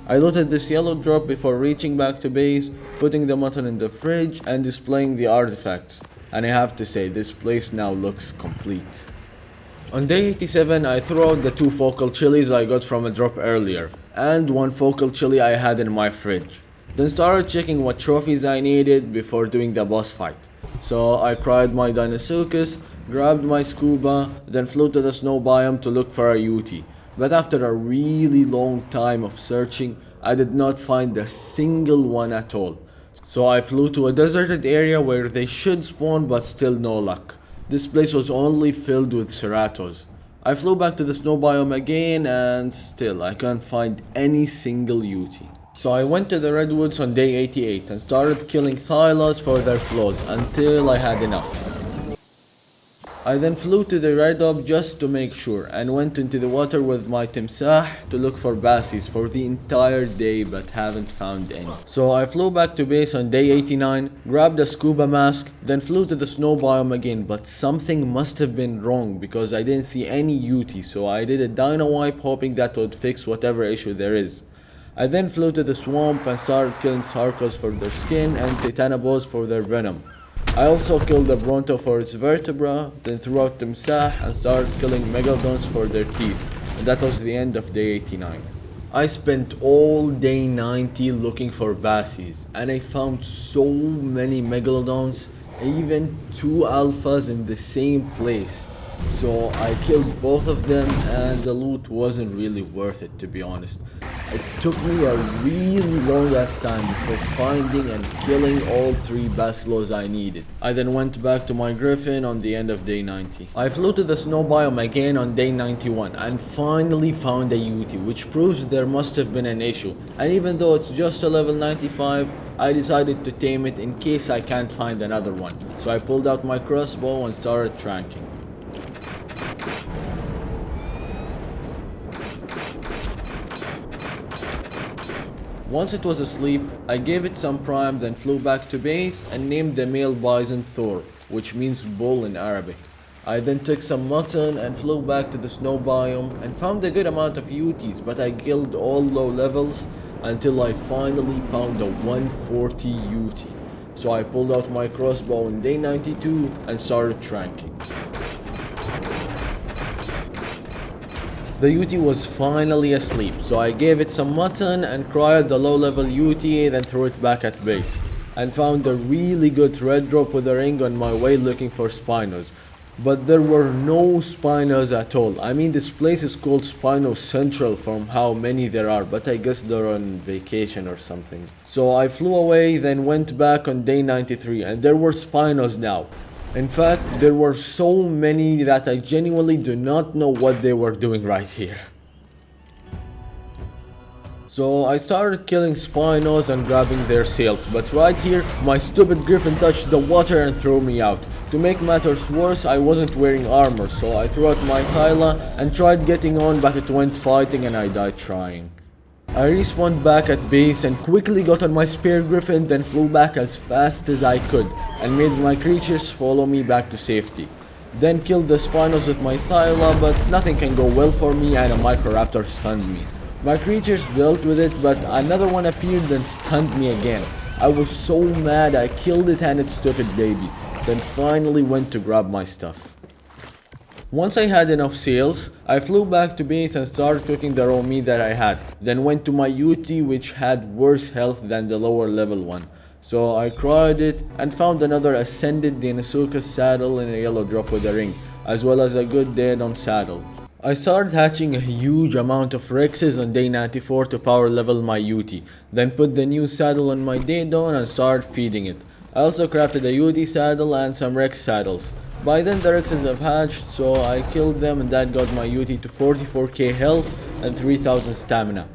I looted this yellow drop before reaching back to base, putting the mutton in the fridge and displaying the artifacts, and I have to say this place now looks complete. On day 87 I threw out the 2 focal chilies I got from a drop earlier, and 1 focal chili I had in my fridge. Then started checking what trophies I needed before doing the boss fight. So I cried my Deinosuchus, grabbed my scuba, then flew to the snow biome to look for a UT. But after a really long time of searching, I did not find a single one at all. So I flew to a deserted area where they should spawn, but still no luck. This place was only filled with Ceratos. I flew back to the snow biome again and still I can't find any single UT. So I went to the redwoods on day 88 and started killing thylas for their claws until I had enough. I then flew to the red orb just to make sure and went into the water with my timsah to look for bassies for the entire day, but haven't found any. So I flew back to base on day 89, grabbed a scuba mask, then flew to the snow biome again, but something must have been wrong because I didn't see any UT, so I did a dino wipe hoping that would fix whatever issue there is. I then flew to the swamp and started killing Sarkos for their skin and Titanobos for their venom. I also killed the Bronto for its vertebra, then threw out Timsah and started killing Megalodons for their teeth, and that was the end of day 89. I spent all day 90 looking for bassies, and I found so many Megalodons, even 2 alphas in the same place. So I killed both of them and the loot wasn't really worth it, to be honest. It took me a really long ass time before finding and killing all 3 basilos I needed. I then went back to my griffin on the end of day 90. I flew to the snow biome again on day 91 and finally found a Yuti, which proves there must have been an issue, and even though it's just a level 95, I decided to tame it in case I can't find another one. So I pulled out my crossbow and started tracking. Once it was asleep, I gave it some prime, then flew back to base and named the male bison Thor, which means bull in Arabic. I then took some mutton and flew back to the snow biome and found a good amount of Yutis, but I killed all low levels until I finally found a 140 Yuti. So I pulled out my crossbow in day 92 and started tranking. The Yuti was finally asleep, so I gave it some mutton and cried the low level Yuti, then threw it back at base. And found a really good red drop with a ring on my way looking for Spinos. But there were no Spinos at all. I mean, this place is called Spino Central from how many there are, but I guess they're on vacation or something. So I flew away, then went back on day 93, and there were Spinos now. In fact, there were so many that I genuinely do not know what they were doing right here. So I started killing Spinos and grabbing their sails, but right here, my stupid griffin touched the water and threw me out. To make matters worse, I wasn't wearing armor, so I threw out my Thyla and tried getting on, but it went fighting and I died trying. I respawned back at base and quickly got on my spear griffin, then flew back as fast as I could and made my creatures follow me back to safety. Then killed the Spinos with my Thyla, but nothing can go well for me and a Microraptor stunned me. My creatures dealt with it, but another one appeared and stunned me again. I was so mad I killed it and its stupid baby, then finally went to grab my stuff. Once I had enough sails, I flew back to base and started cooking the raw meat that I had, then went to my Yuti, which had worse health than the lower level one. So I cried it and found another Ascended Deinosuchus saddle in a yellow drop with a ring, as well as a good dead on saddle. I started hatching a huge amount of Rexes on day 94 to power level my Yuti, then put the new saddle on my Daedon and started feeding it. I also crafted a Yuti saddle and some Rex saddles. By then the Rexes have hatched, so I killed them and that got my Yuti to 44k health and 3000 stamina.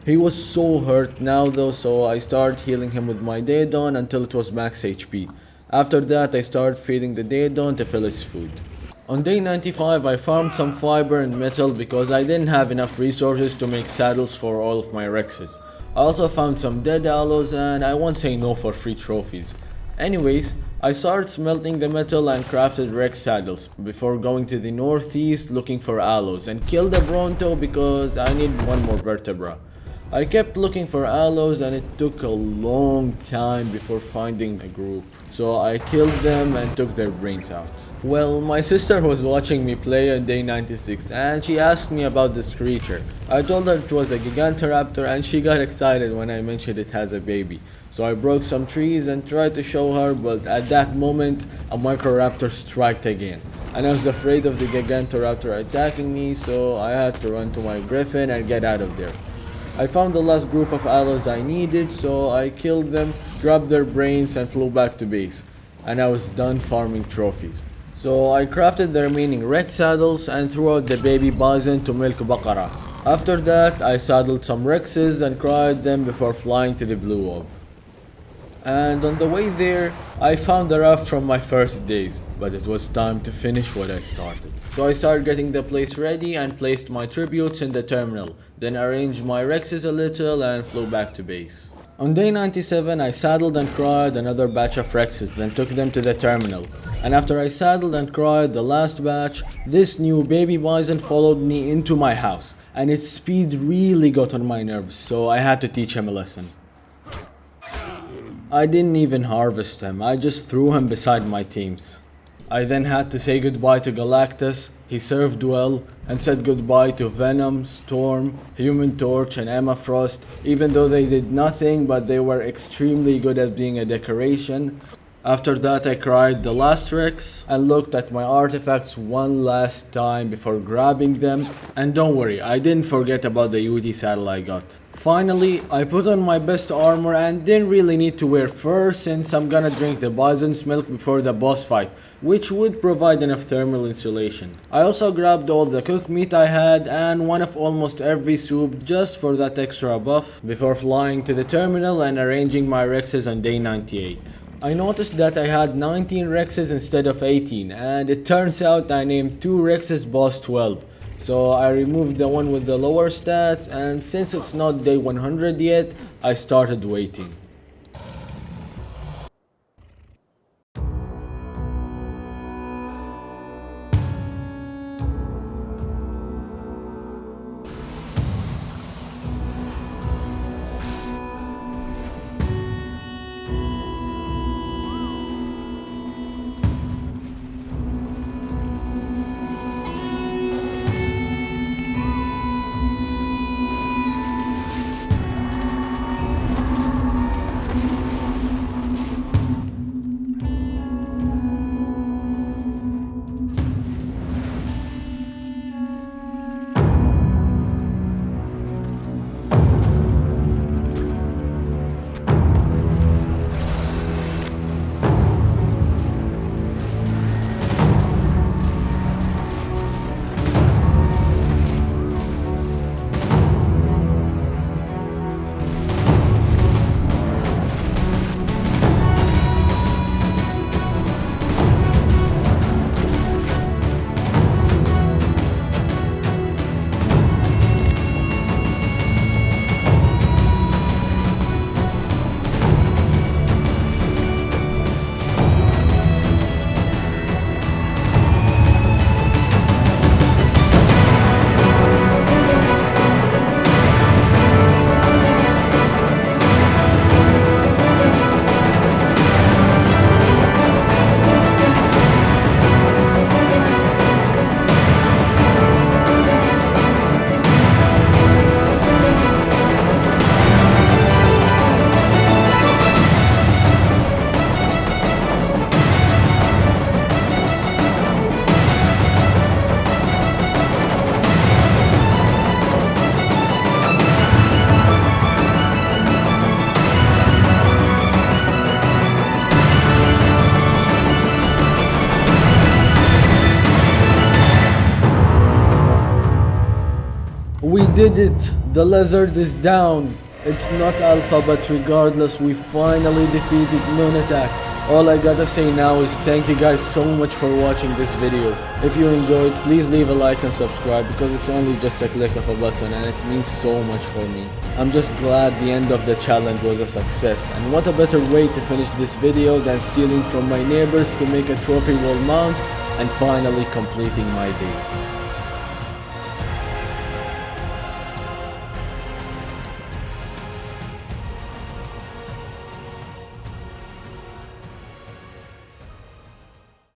He was so hurt now though, so I started healing him with my Daedon until it was max HP. After that I started feeding the Daedon to fill his food. On day 95 I farmed some fiber and metal because I didn't have enough resources to make saddles for all of my Rexes. I also found some dead aloes and I won't say no for free trophies. Anyways, I started smelting the metal and crafted Rex saddles before going to the northeast looking for aloes and killed a Bronto because I need one more vertebra. I kept looking for aloes and it took a long time before finding a group. So I killed them and took their brains out. Well, my sister was watching me play on day 96 and she asked me about this creature. I told her it was a Gigantoraptor and she got excited when I mentioned it has a baby. So I broke some trees and tried to show her, but at that moment a Microraptor struck again. And I was afraid of the Gigantoraptor attacking me, so I had to run to my griffin and get out of there. I found the last group of aloes I needed, so I killed them, grabbed their brains and flew back to base. And I was done farming trophies. So I crafted the remaining red saddles and threw out the baby bison to milk Baqara. After that I saddled some Rexes and cried them before flying to the blue orb. And on the way there, I found the raft from my first days, but it was time to finish what I started. So I started getting the place ready and placed my tributes in the terminal, then arranged my Rexes a little and flew back to base. On day 97, I saddled and cried another batch of Rexes, then took them to the terminal. And after I saddled and cried the last batch, this new baby bison followed me into my house, and its speed really got on my nerves, so I had to teach him a lesson. I didn't even harvest him, I just threw him beside my teams. I then had to say goodbye to Galactus, he served well, and said goodbye to Venom, Storm, Human Torch and Emma Frost, even though they did nothing but they were extremely good at being a decoration. After that I cried the last Rex and looked at my artifacts one last time before grabbing them. And don't worry, I didn't forget about the Yuti saddle I got. Finally, I put on my best armor and didn't really need to wear fur since I'm gonna drink the bison's milk before the boss fight, which would provide enough thermal insulation. I also grabbed all the cooked meat I had and one of almost every soup just for that extra buff before flying to the terminal and arranging my Rexes on day 98. I noticed that I had 19 Rexes instead of 18, and it turns out I named 2 Rexes boss 12. So I removed the one with the lower stats, and since it's not day 100 yet, I started waiting. We did it! The lizard is down! It's not alpha, but regardless, we finally defeated Nunatak. All I gotta say now is thank you guys so much for watching this video. If you enjoyed, please leave a like and subscribe because it's only just a click of a button and it means so much for me. I'm just glad the end of the challenge was a success, and what a better way to finish this video than stealing from my neighbors to make a trophy wall mount and finally completing my base.